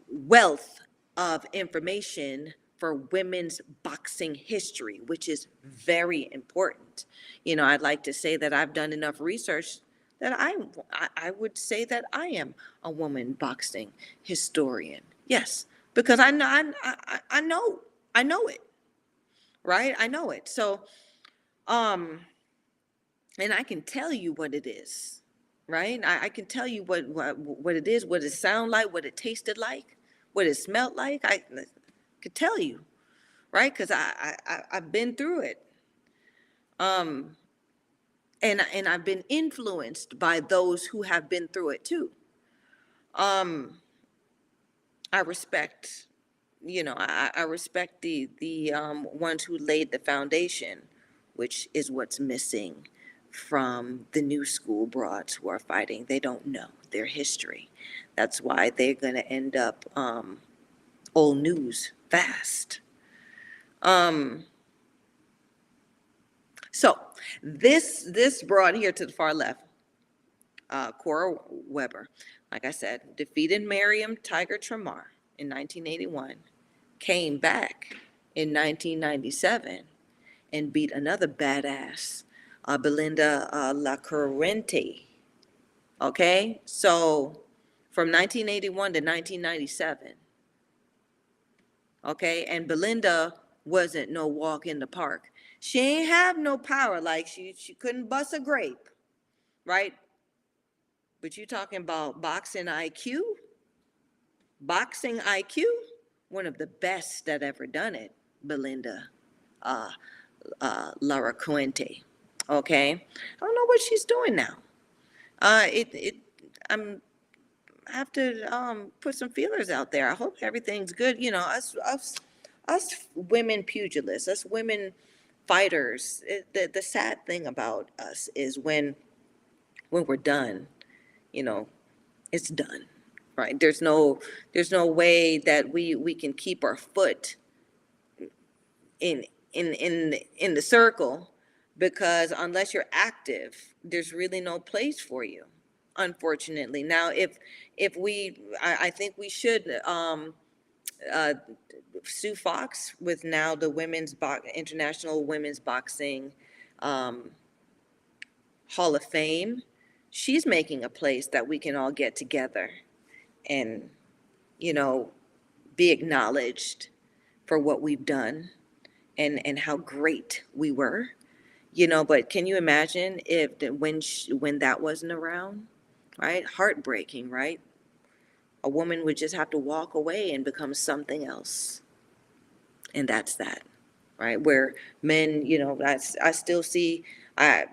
wealth of information for women's boxing history, which is very important. I'd like to say that I've done enough research that I would say that I am a woman boxing historian. Yes, because I know it, right? I know it. So, um, and I can tell you what it is, right? I can tell you what it is, what it sounded like, what it tasted like, what it smelled like. I could tell you, right? Because I've been through it, um, and I've been influenced by those who have been through it too. Um, I respect, I respect the ones who laid the foundation, which is what's missing from the new school broads who are fighting. They don't know their history. That's why they're going to end up old news fast. Um, so this broad here to the far left, Cora Weber, like I said, defeated Miriam Tiger Tremar in 1981, came back in 1997 and beat another badass, Belinda La Corrente. Okay, so from 1981 to 1997. Okay, and Belinda wasn't no walk in the park. She ain't have no power, like she couldn't bust a grape, right? But you talking about boxing IQ, one of the best that ever done it, Belinda uh, Lara Quente. Okay, I don't know what she's doing now. It I'm I have to put some feelers out there. I hope everything's good. Us women pugilists, us women fighters. The sad thing about us is when we're done, you know, it's done, right? There's no way that we can keep our foot in in the circle, because unless you're active, there's really no place for you, unfortunately. Now, I think we should uh, Sue Fox, with now the International Women's Boxing um, Hall of Fame, she's making a place that we can all get together and, you know, be acknowledged for what we've done and how great we were. But can you imagine if when that wasn't around, right? Heartbreaking, right? A woman would just have to walk away and become something else. And that's that, right? Where men, I still see, I,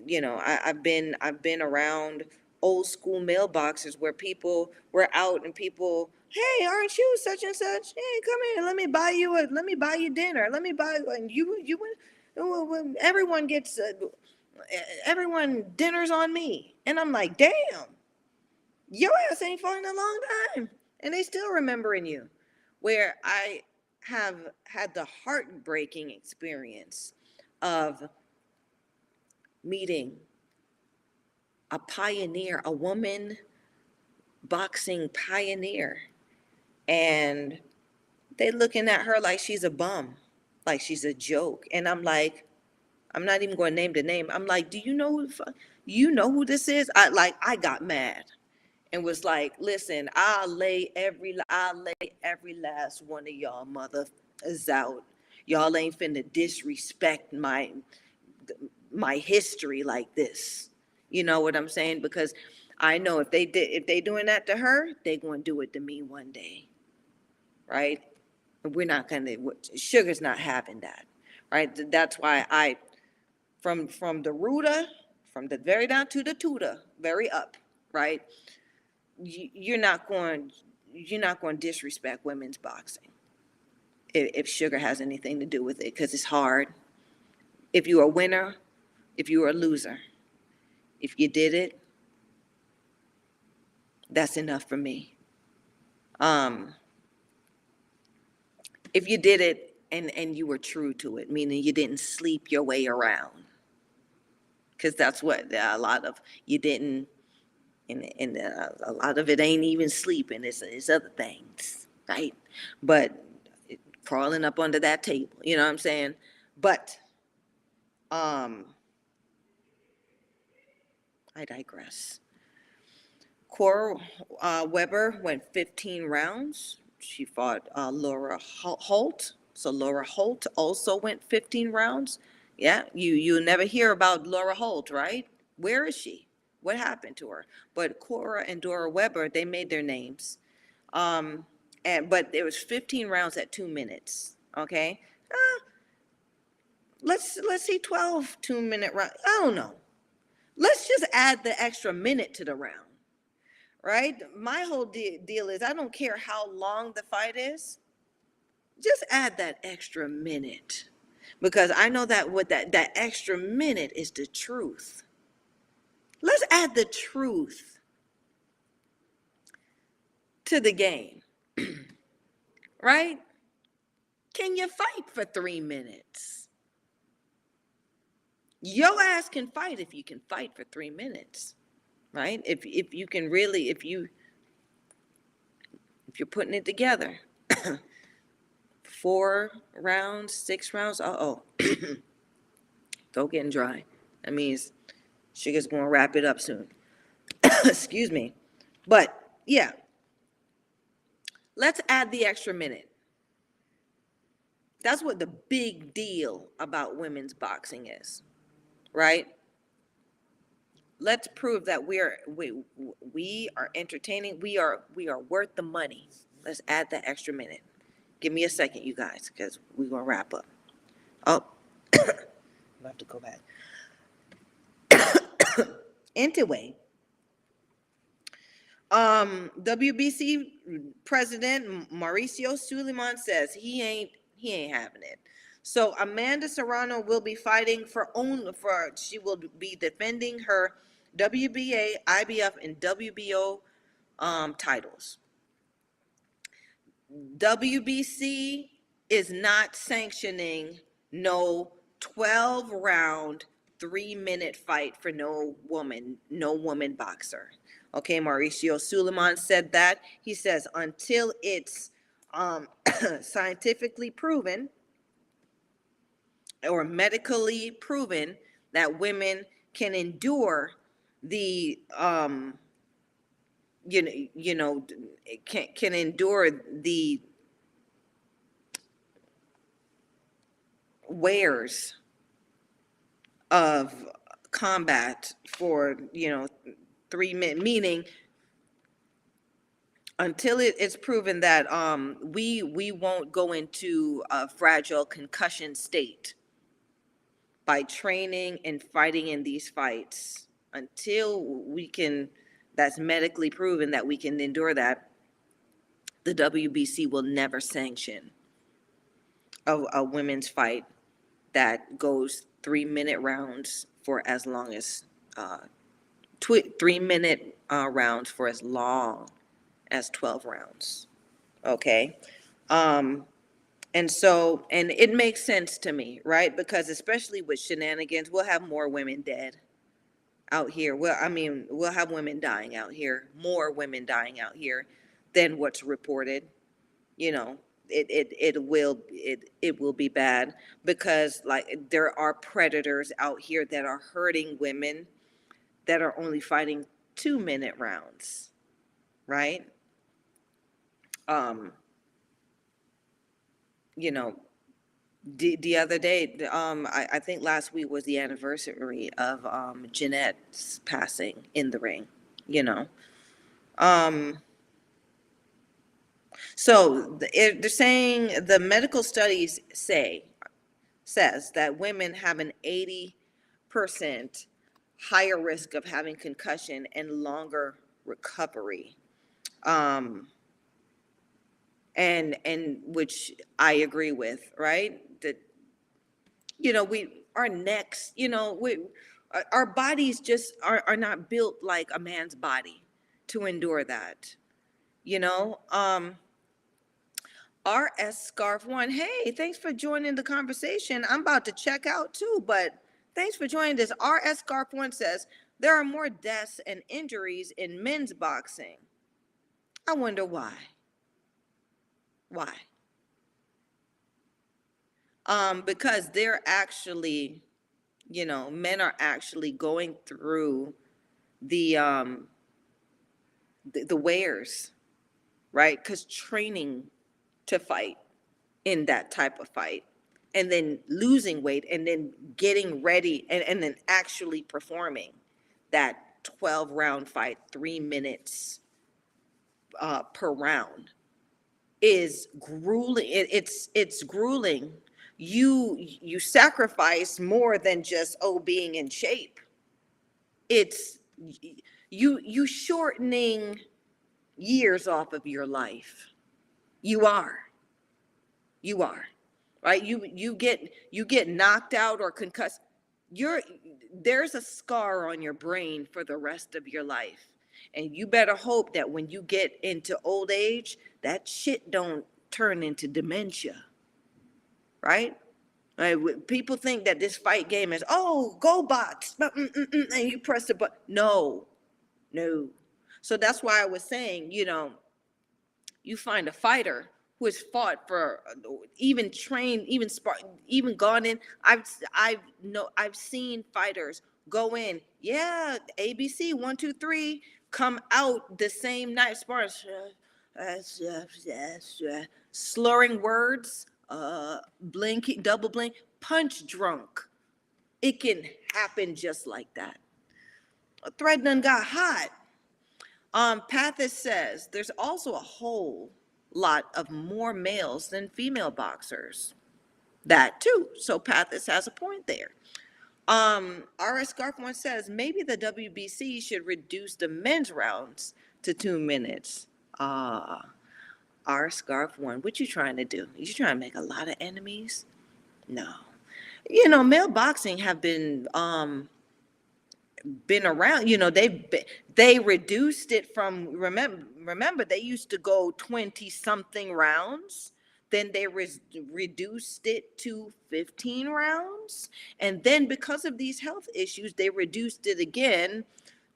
I've been around old school mailboxes where people were out and people, hey, aren't you such and such? Hey, come here, let me buy you dinner. Let me buy, and everyone gets, everyone dinners on me. And I'm like, damn, your ass ain't fought in a long time. And they still remembering you. Where I have had the heartbreaking experience of meeting a pioneer, a woman boxing pioneer, and they looking at her like she's a bum, like she's a joke. And I'm like, I'm not even going to name the name. I'm like, do you know who this is? I got mad and was like, listen, I'll lay every last one of y'all mothers out. Y'all ain't finna disrespect my history like this. You know what I'm saying? Because I know if they doing that to her, they gonna do it to me one day, right? We're not gonna. Sugar's not having that, right? That's why from the rooter, from the very down to the tutor, very up, right? You're not going to disrespect women's boxing if Sugar has anything to do with it, because it's hard. If you're a winner, if you were a loser. If you did it, that's enough for me. Um, if you did it and you were true to it, meaning you didn't sleep your way around, because that's what a lot of you didn't, and a lot of it ain't even sleeping. It's other things, right? But crawling up under that table, you know what I'm saying? But um, I digress. Cora Weber went 15 rounds. She fought Laura Holt. So Laura Holt also went 15 rounds. Yeah, you never hear about Laura Holt, right? Where is she? What happened to her? But Cora and Dora Weber, they made their names. Um, but there was 15 rounds at 2 minutes. Okay, let's see 12 2-minute rounds. I don't know. Let's just add the extra minute to the round, right? My whole deal is I don't care how long the fight is, just add that extra minute, because I know that what that extra minute is the truth. Let's add the truth to the game, right? Can you fight for 3 minutes? Your ass can fight if you can fight for 3 minutes, right? If you can really, if you're putting it together. 4 rounds, 6 rounds. Throat getting dry. That means sugar's gonna wrap it up soon. Excuse me. But yeah, let's add the extra minute. That's what the big deal about women's boxing is, right? Let's prove that we are entertaining. We are worth the money. Let's add that extra minute. Give me a second, you guys, because we're gonna wrap up. Oh, I have to go back. Anyway, WBC President Mauricio Suleiman says he ain't having it. So Amanda Serrano will be fighting she will be defending her WBA, IBF, and WBO titles. WBC is not sanctioning no 12-round 3-minute fight for no woman boxer. Okay, Mauricio Suleiman said that. He says until it's scientifically proven or medically proven that women can endure the can endure the wares of combat for 3 minutes, meaning until it's proven that we won't go into a fragile concussion state by training and fighting in these fights, until that's medically proven that we can endure that, the WBC will never sanction a women's fight that goes 3-minute rounds for as long as 3-minute rounds for as long as 12 rounds. Okay. And it makes sense to me, right? Because especially with shenanigans, we'll have more women dead out here. Well, I mean, we'll have women dying out here, more women dying out here than what's reported. You know, it will be bad, because like there are predators out here that are hurting women that are only fighting 2-minute rounds, right? You know, the other day, I think last week was the anniversary of Jeanette's passing in the ring, you know. So they're saying the medical studies says that women have an 80% higher risk of having concussion and longer recovery. And which I agree with, right? That, we our necks, our bodies just are not built like a man's body to endure that, you know. RS Scarf One, hey, thanks for joining the conversation. I'm about to check out too, but thanks for joining this. RS Scarf One says there are more deaths and injuries in men's boxing. I wonder why. Why? Because they're actually, men are actually going through the the wears, right? Because training to fight in that type of fight, and then losing weight, and then getting ready, and then actually performing that 12-round fight, 3 minutes per round, is grueling. It's grueling. You sacrifice more than just being in shape. It's you shortening years off of your life. You are. You are. Right? You get knocked out or concussed. There's a scar on your brain for the rest of your life. And you better hope that when you get into old age, that shit don't turn into dementia. Right? Right? People think that this fight game is, go box, and you press the button. No, no. So that's why I was saying, you find a fighter who has fought for, even trained, even even gone in. I've seen fighters go in, yeah, ABC 1 2 3, come out the same night sparring, slurring words, blinking, double blink, punch drunk. It can happen just like that. A thread done got hot. Pathis says there's also a whole lot of more males than female boxers. That too. So Pathis has a point there. RS Scarfone says maybe the WBC should reduce the men's rounds to 2 minutes. R Scarf One, what you trying to do? You trying to make a lot of enemies? No. Male boxing have been around. They reduced it from, remember they used to go 20 something rounds, then they reduced it to 15 rounds, and then because of these health issues they reduced it again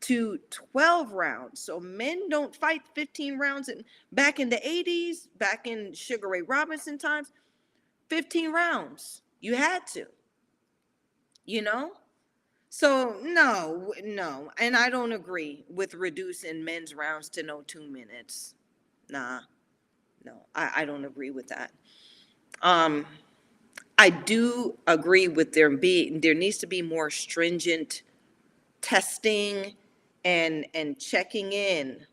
to 12 rounds. So men don't fight 15 rounds. And back in the 80s, back in Sugar Ray Robinson times, 15 rounds you had to, you know so no, and I don't agree with reducing men's rounds to no 2 minutes. Nah, no, I don't agree with that. I do agree with there needs to be more stringent testing and checking in.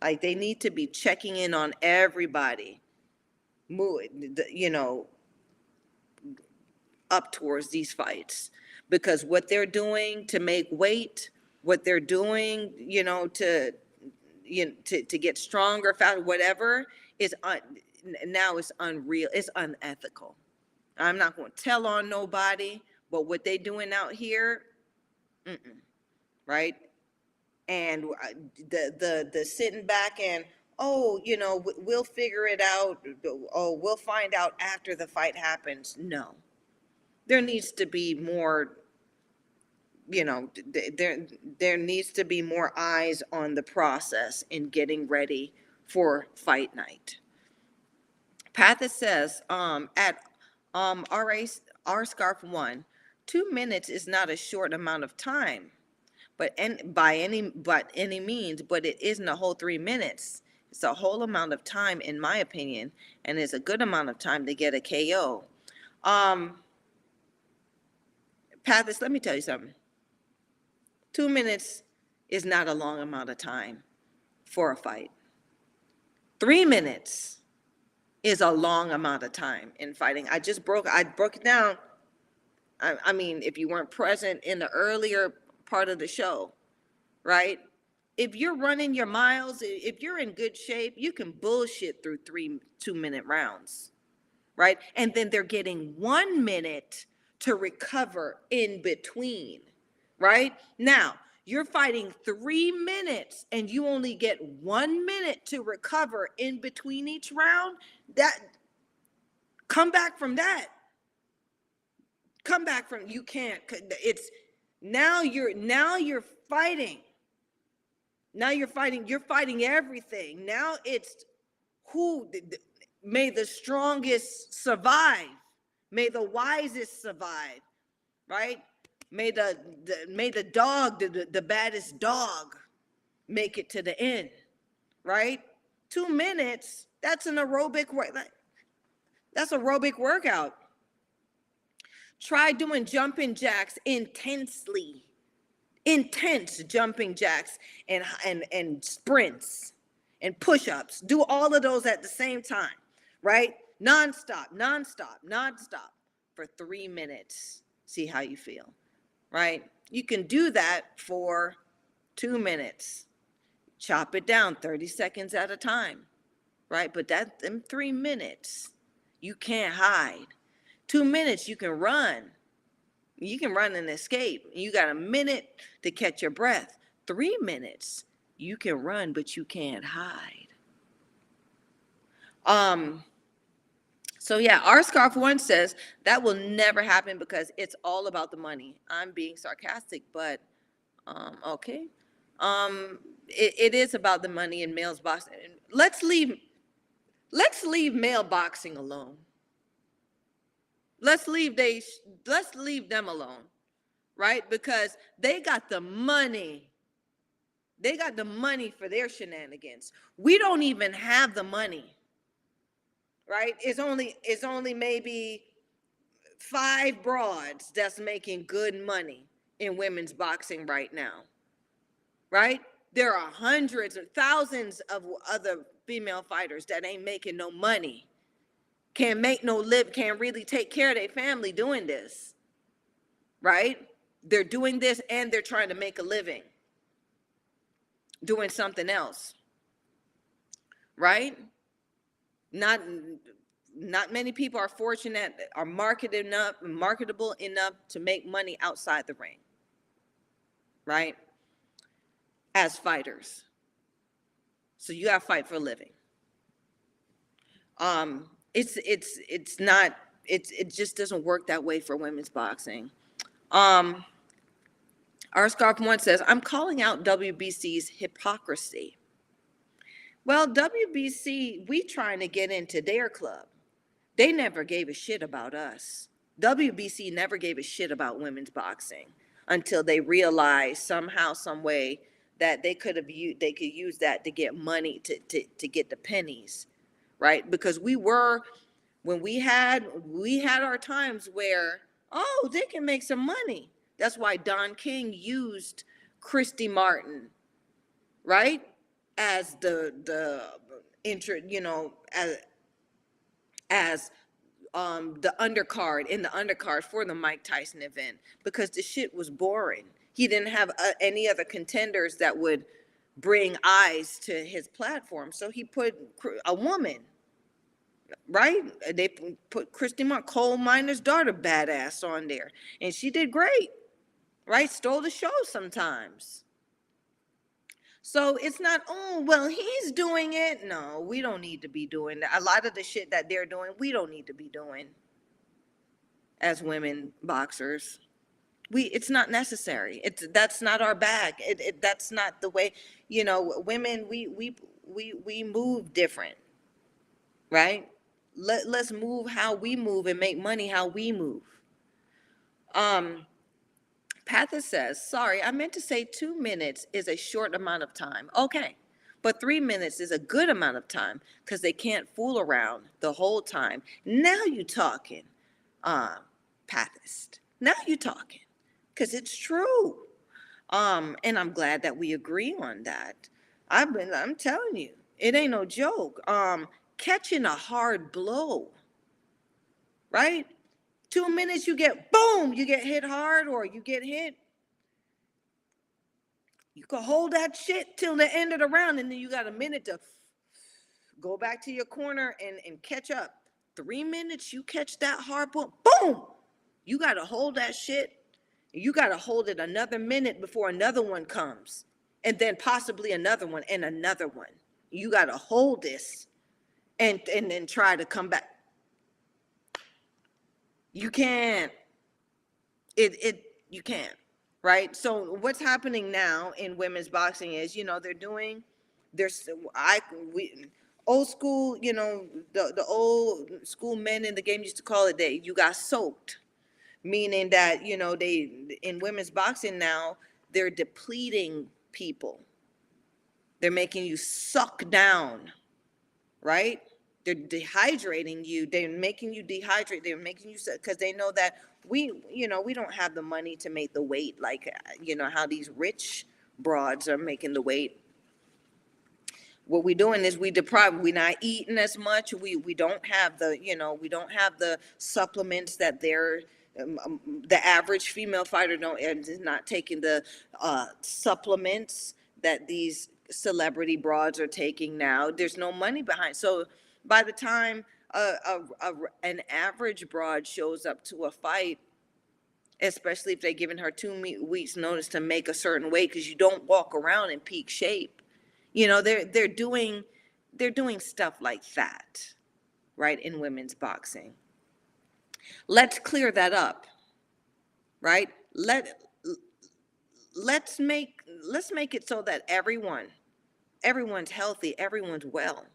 Like they need to be checking in on everybody, you know, up towards these fights, because what they're doing to make weight, what they're doing, to get stronger, faster, whatever, is now it's unreal. It's unethical. I'm not going to tell on nobody, but what they doing out here, right? And the sitting back and, we'll figure it out. Oh, we'll find out after the fight happens. No, there needs to be more. There needs to be more eyes on the process in getting ready for fight night. Pathis says, at R Scarf One, 2 minutes is not a short amount of time, but by any means, but it isn't a whole 3 minutes. It's a whole amount of time, in my opinion, and it's a good amount of time to get a KO. Pathis, let me tell you something. 2 minutes is not a long amount of time for a fight. 3 minutes is a long amount of time in fighting. I broke it down. I mean, if you weren't present in the earlier part of the show, right? If you're running your miles, if you're in good shape, you can bullshit through 3 2-minute rounds, right? And then they're getting 1 minute to recover in between, right? Now, you're fighting 3 minutes and you only get 1 minute to recover in between each round. That, come back from that. Come back from, you can't, it's, now you're fighting. Now you're fighting everything. Now it's who, may the strongest survive. May the wisest survive, right? May the dog, the baddest dog make it to the end, right? 2 minutes, that's an aerobic work. That's aerobic workout. Try doing jumping jacks intensely. Intense jumping jacks and sprints and push-ups. Do all of those at the same time, right? Non-stop for 3 minutes. See how you feel, right? You can do that for 2 minutes. Chop it down 30 seconds at a time, right? But that, them 3 minutes, you can't hide. 2 minutes, you can run. You can run and escape. You got a minute to catch your breath. 3 minutes, you can run, but you can't hide. So yeah, our scarf one says that will never happen because it's all about the money. I'm being sarcastic, but okay. It is about the money in males boxing. Let's leave male boxing alone. Let's leave them alone, right? Because they got the money. They got the money for their shenanigans. We don't even have the money, right? It's only maybe 5 broads that's making good money in women's boxing right now, right? There are hundreds or thousands of other female fighters that ain't making no money. Can't make no live, can't really take care of their family doing this, right? They're doing this and they're trying to make a living doing something else, right? Not many people are fortunate, are marketable enough to make money outside the ring, right? As fighters. So you gotta fight for a living. It just doesn't work that way for women's boxing. Our Scarf One says, I'm calling out WBC's hypocrisy. Well, WBC, we trying to get into their club. They never gave a shit about us. WBC never gave a shit about women's boxing until they realized somehow, some way that they could use that to get money, to get the pennies, right? Because when we had our times where, oh, they can make some money. That's why Don King used Christy Martin, right, as the undercard for the Mike Tyson event, because the shit was boring. He didn't have any other contenders that would bring eyes to his platform, so he put a woman, right? They put Christy Martin, coal miner's daughter, badass, on there, and she did great, right? Stole the show sometimes. So it's not, oh, well, he's doing it. No, we don't need to be doing that. A lot of the shit that they're doing, we don't need to be doing as women boxers. It's not necessary. That's not our bag. That's not the way, women, we move different, right? Let's move how we move and make money how we move. Patha says, sorry, I meant to say 2 minutes is a short amount of time. Okay, but 3 minutes is a good amount of time because they can't fool around the whole time. Now you talking, Pathist. Now you talking, because it's true. And I'm glad that we agree on that. I'm telling you, it ain't no joke. Catching a hard blow, right? 2 minutes, you get, boom, you get hit hard, or you get hit. You can hold that shit till the end of the round, and then you got a minute to go back to your corner and catch up. 3 minutes, you catch that hard blow, boom, You got to hold that shit. You got to hold it another minute before another one comes, and then possibly another one and another one. You got to hold this and then try to come back. You can't. You can't. Right? So what's happening now in women's boxing is, they're doing there's I we old school, the old school men in the game used to call it that you got soaked, meaning that, they in women's boxing now, they're depleting people. They're making you suck down, right? They're dehydrating you. They're making you dehydrate. They're making you, because they know that we don't have the money to make the weight like, how these rich broads are making the weight. What we're doing is we're not eating as much. We don't have the supplements that the average female fighter don't, and is not taking the supplements that these celebrity broads are taking now. There's no money behind. So by the time an average broad shows up to a fight, especially if they're giving her 2 weeks notice to make a certain weight, because you don't walk around in peak shape. They're doing stuff like that, right, in women's boxing. Let's clear that up, right? Let's make it so that everyone's healthy, everyone's well,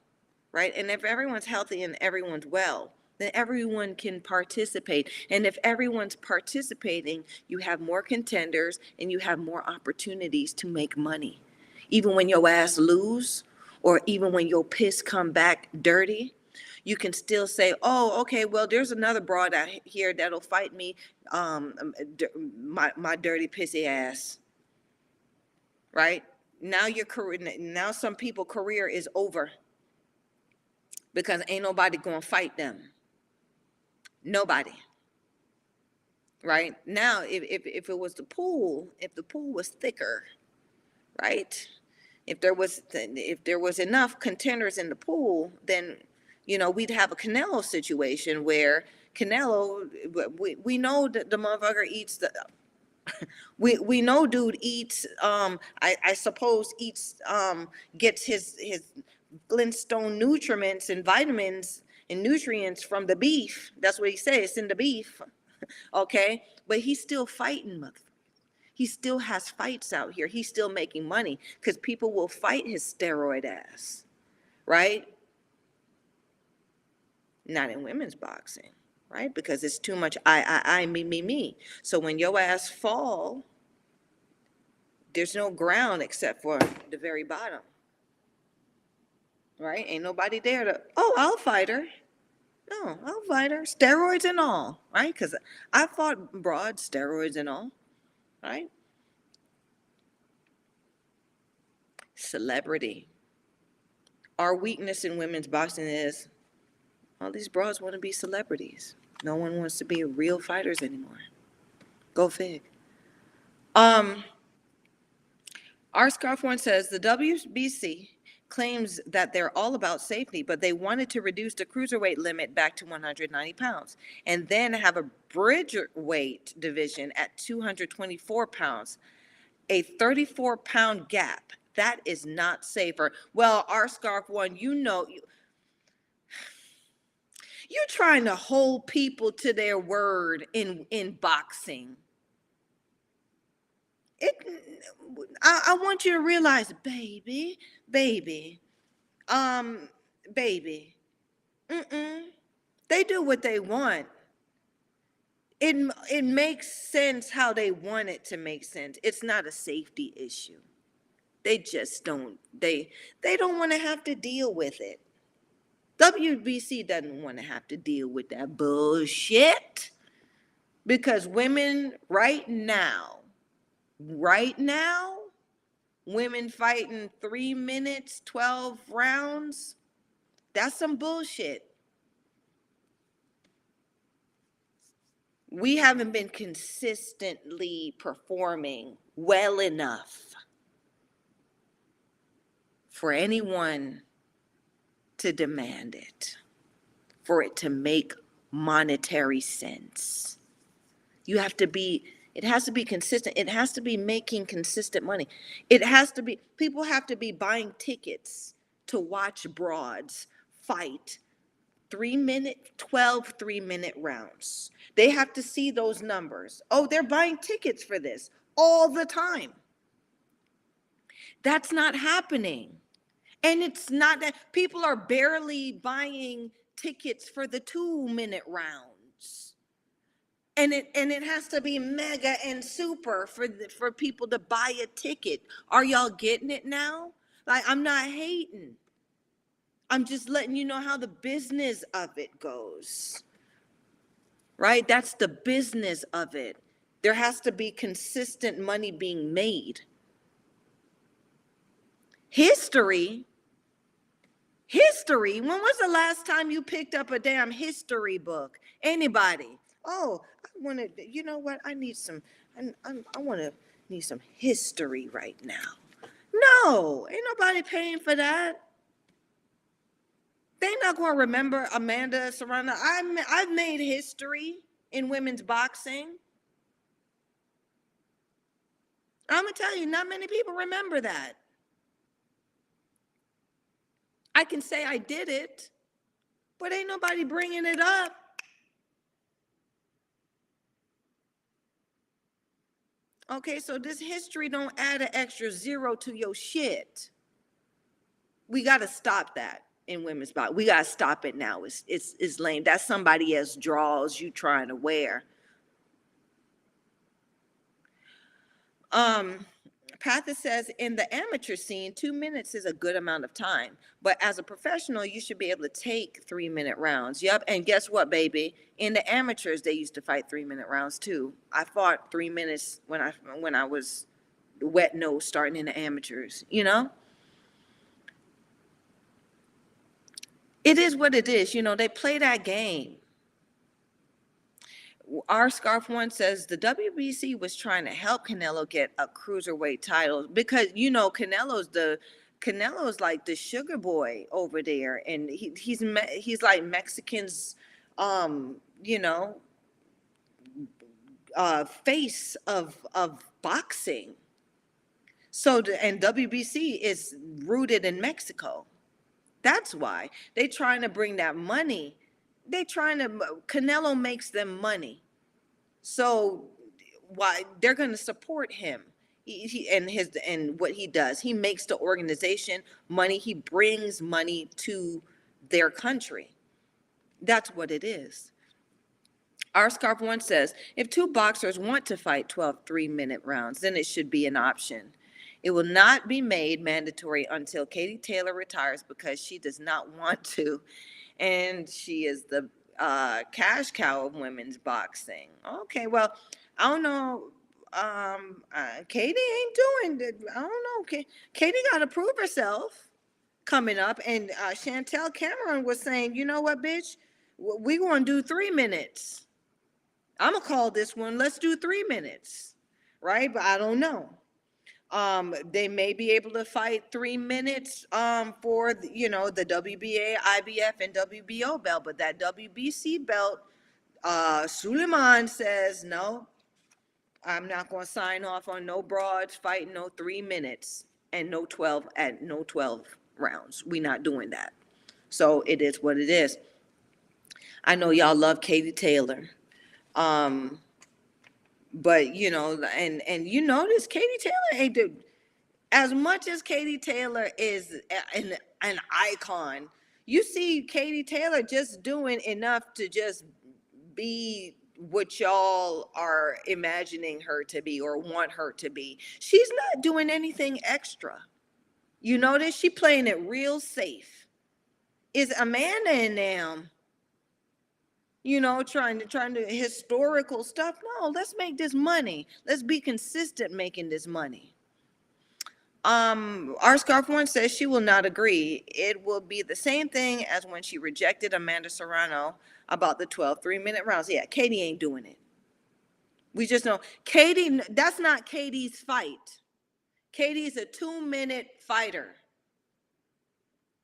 right? And if everyone's healthy and everyone's well, then everyone can participate. And if everyone's participating, you have more contenders and you have more opportunities to make money. Even when your ass lose, or even when your piss come back dirty, you can still say, oh, okay, well, there's another broad out here that'll fight me, my dirty pissy ass, right? Now your career, now some people's career is over because ain't nobody gonna fight them. Nobody. Right? Now, if it was the pool, if the pool was thicker, right? If there was enough contenders in the pool, then we'd have a Canelo situation where Canelo, we know that the motherfucker eats the we know dude eats I suppose eats gets his Flintstone nutriments and vitamins and nutrients from the beef. That's what he says, it's in the beef. Okay, but he's still fighting, motherfucker. He still has fights out here. He's still making money because people will fight his steroid ass, right? Not in women's boxing, right? Because it's too much I, me. So when your ass fall, there's no ground except for the very bottom, right? Ain't nobody there to, oh, I'll fight her. No, I'll fight her. Steroids and all, right? Because I fought broad, steroids and all, right? Celebrity. Our weakness in women's boxing is all these broads want to be celebrities. No one wants to be real fighters anymore. Go fig. Our scarf one says the WBC claims that they're all about safety, but they wanted to reduce the cruiserweight limit back to 190 pounds and then have a bridgerweight division at 224 pounds, a 34-pound gap. That is not safer. Well, our scarf one, you're trying to hold people to their word in boxing. I want you to realize, baby, baby, they do what they want. It makes sense how they want it to make sense. It's not a safety issue. They just they don't want to have to deal with it. WBC doesn't want to have to deal with that bullshit because women right now, women fighting 3 minutes, 12 rounds, that's some bullshit. We haven't been consistently performing well enough for anyone to demand it, for it to make monetary sense. You have to be, it has to be consistent. It has to be making consistent money. It has to be, people have to be buying tickets to watch broads fight 3 minute, 12 3-minute rounds. They have to see those numbers. Oh, they're buying tickets for this all the time. That's not happening. And it's not that people are barely buying tickets for the 2-minute rounds. And it has to be mega and super for people to buy a ticket. Are y'all getting it now? Like, I'm not hating. I'm just letting you know how the business of it goes. Right? That's the business of it. There has to be consistent money being made. History, when was the last time you picked up a damn history book? Anybody? Oh, I want to, you know what? I need some, I want to need some history right now. No, ain't nobody paying for that. They not going to remember Amanda Serrano. I've made history in women's boxing. I'm going to tell you, not many people remember that. I can say I did it, but ain't nobody bringing it up. Okay, so this history don't add an extra zero to your shit. We got to stop that in women's boxing. We got to stop it now. It's lame. That's somebody else's draws you trying to wear. Patha says, in the amateur scene, 2 minutes is a good amount of time. But as a professional, you should be able to take 3-minute rounds. Yep. And guess what, baby? In the amateurs, they used to fight 3-minute rounds too. I fought 3 minutes when I was wet nose starting in the amateurs, you know? It is what it is. You know, they play that game. Our Scarf One says the WBC was trying to help Canelo get a cruiserweight title because, you know, Canelo's like the sugar boy over there, and he's like Mexicans, you know, face of boxing. So and WBC is rooted in Mexico. That's why they trying to bring that money. Canelo makes them money. So why they're going to support him. And what he does, he makes the organization money. He brings money to their country. That's what it is. Our Scarf One says, if two boxers want to fight 12 3-minute rounds, then it should be an option. It will not be made mandatory until Katie Taylor retires because she does not want to, and she is the cash cow of women's boxing. Okay, well, I don't know. Katie ain't doing it. I don't know. Katie got to prove herself coming up, and Chantel Cameron was saying, you know what, bitch, we going to do 3 minutes. I'm gonna call this one. Let's do 3 minutes, right? But I don't know. They may be able to fight 3 minutes for the, you know, the WBA, IBF, and WBO belt, but that WBC belt, Suleiman says no. I'm not going to sign off on no broads fighting no 3 minutes and no 12 rounds. We not doing that. So it is what it is. I know y'all love Katie Taylor. But you know, and you notice Katie Taylor ain't as much as Katie Taylor is an icon. You see Katie Taylor just doing enough to just be what y'all are imagining her to be or want her to be. She's not doing anything extra. You notice she playing it real safe. Is Amanda in them? You know, trying to historical stuff. No, let's make this money. Let's be consistent making this money. Our Scarf One says she will not agree. It will be the same thing as when she rejected Amanda Serrano about the 12 3-minute rounds. Yeah, Katie ain't doing it. We just know Katie, that's not Katie's fight. Katie's a 2-minute fighter.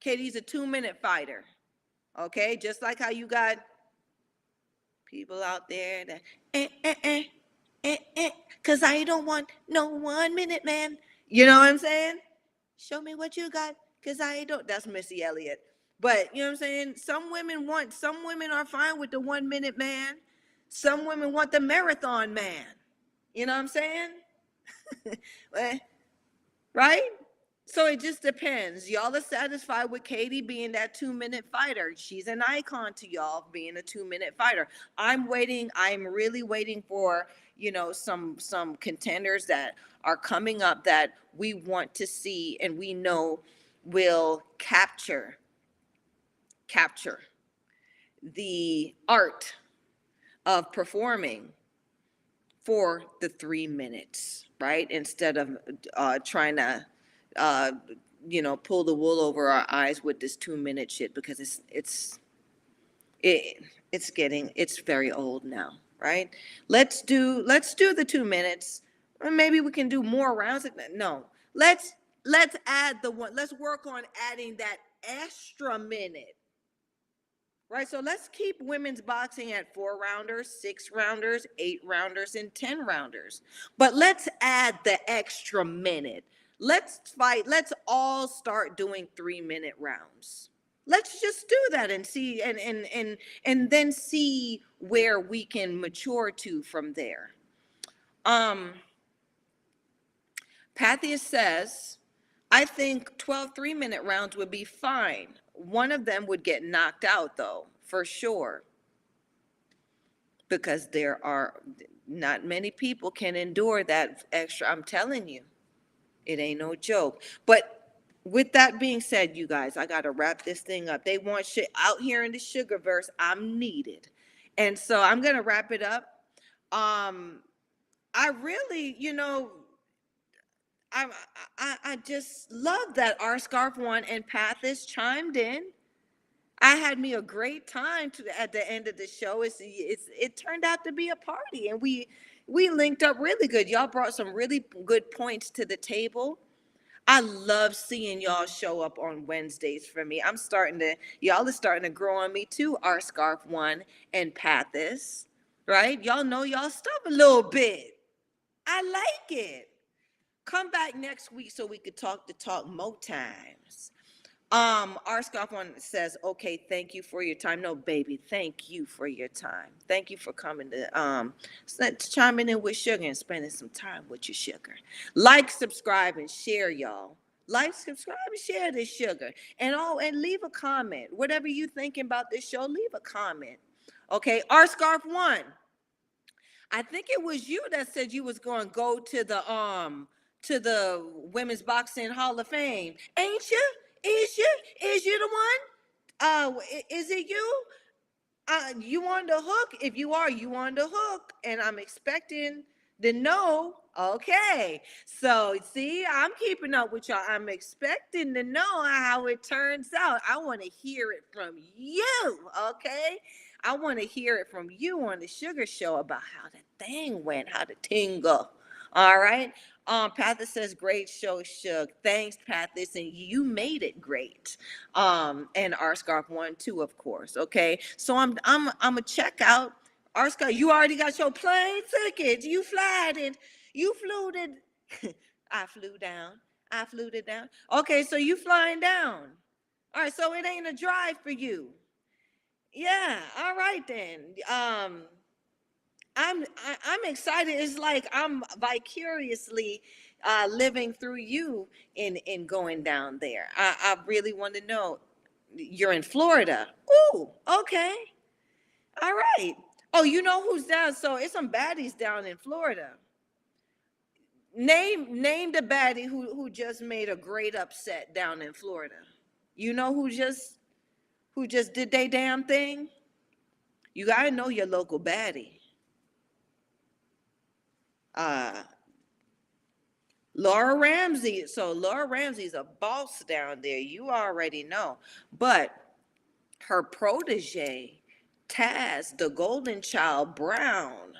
Katie's a 2-minute fighter. Okay, just like how you got People out there that, eh, eh, eh, cause I don't want no 1 minute man. You know what I'm saying? Show me what you got, cause I don't. That's Missy Elliott. But you know what I'm saying? Some women are fine with the 1 minute man. Some women want the marathon man. You know what I'm saying? Right? So it just depends. Y'all are satisfied with Katie being that 2 minute fighter. She's an icon to y'all being a 2 minute fighter. I'm waiting. I'm really waiting for, some contenders that are coming up that we want to see and we know will capture the art of performing for the 3 minutes, right? Instead of trying to, uh, pull the wool over our eyes with this 2 minute shit, because it's very old now, right? Let's do the 2 minutes. Or maybe we can do more rounds. No, let's add the one. Let's work on adding that extra minute. Right, so let's keep women's boxing at 4 rounders, 6 rounders, 8 rounders, and 10 rounders. But let's add the extra minute. Let's fight. Let's all start doing 3 minute rounds. Let's just do that and see, and then see where we can mature to from there. Um, Pathia says, I think 12 3 minute rounds would be fine. One of them would get knocked out, though, for sure. Because there are not many people can endure that extra. I'm telling you, it ain't no joke. But with that being said, you guys, I got to wrap this thing up. They want shit out here in the sugar verse. I'm needed. And so I'm going to wrap it up. I really, I just love that R Scarf One and Pathis chimed in. I had me a great time at the end of the show. It turned out to be a party, and we linked up really good. Y'all brought some really good points to the table. I love seeing y'all show up on Wednesdays for me. Y'all are starting to grow on me too. R Scarf One and Pathis, right? Y'all know y'all stuff a little bit. I like it. Come back next week so we could talk the talk more times. Our Scoff One says, okay, thank you for your time. No, baby, thank you for your time. Thank you for coming to chiming in with Sugar and spending some time with your sugar. Like, subscribe, and share, y'all. Like, subscribe, and share this sugar. And leave a comment. Whatever you thinking about this show, leave a comment. Okay, our Scarf One. I think it was you that said you was going to go to the Women's Boxing Hall of Fame. Ain't you? Is you the one? Is it you? You on the hook? If you are, you on the hook, and I'm expecting the no. Okay, so see, I'm keeping up with y'all. I'm expecting to know how it turns out. I want to hear it from you. Okay, I want to hear it from you on the Sugar Show about how the thing went, how the tingle. All right. Pathis says, great show, Shug. Thanks, Pathis, and you made it great. And R Scarf One too, of course. Okay, so I'm a check out. R Scarf, you already got your plane tickets. You flied it. You flew it. I flew down. I flew it down. Okay, so you flying down. All right, so it ain't a drive for you. Yeah. All right then. I'm excited. It's like I'm vicariously living through you in going down there. I really want to know. You're in Florida. Ooh, okay. All right. Oh, you know who's down? So it's some baddies down in Florida. Name the baddie who just made a great upset down in Florida. You know who just did they damn thing? You gotta know your local baddie. Uh Laura Ramsey. So Laura Ramsey's a boss down there. You already know. But her protege, Taz, the Golden Child Brown,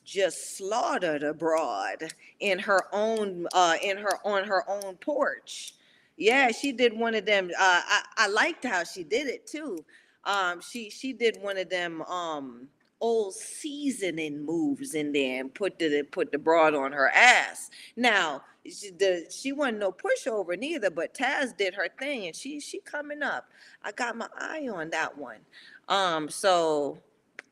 just slaughtered abroad in her own on her own porch. Yeah, she did one of them. I liked how she did it too. She did one of them old seasoning moves in there and put the broad on her ass. Now, she wasn't no pushover neither, but Taz did her thing, and she coming up. I got my eye on that one. So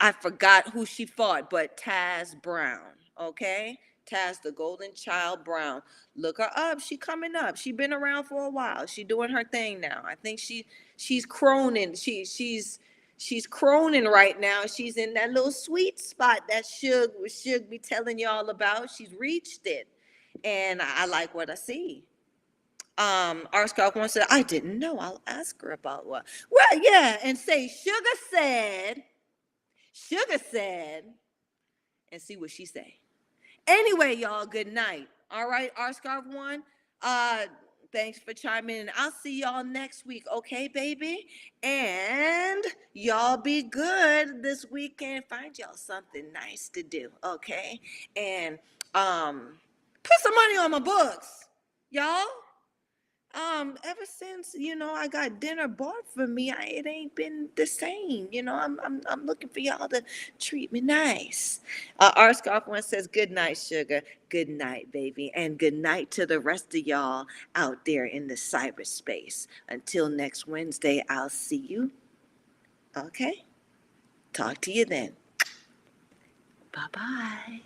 I forgot who she fought, but Taz Brown, okay? Taz the Golden Child Brown. Look her up. She coming up. She been around for a while. She doing her thing now. I think she's croning. She's croning right now. She's in that little sweet spot that Suge be telling y'all about. She's reached it. And I like what I see. Our Scout one said, I didn't know. I'll ask her about what. Well, yeah, and say Sugar said, and see what she say. Anyway, y'all, good night. All right, R Scarf One. Uh, thanks for chiming in. I'll see y'all next week, okay, baby? And y'all be good this weekend. Find y'all something nice to do, okay? And put some money on my books, y'all. Ever since I got dinner bought for me, it ain't been the same. I'm looking for y'all to treat me nice. R Scarf One says, "Good night, sugar. Good night, baby, and good night to the rest of y'all out there in the cyberspace. Until next Wednesday, I'll see you. Okay, talk to you then. Bye bye."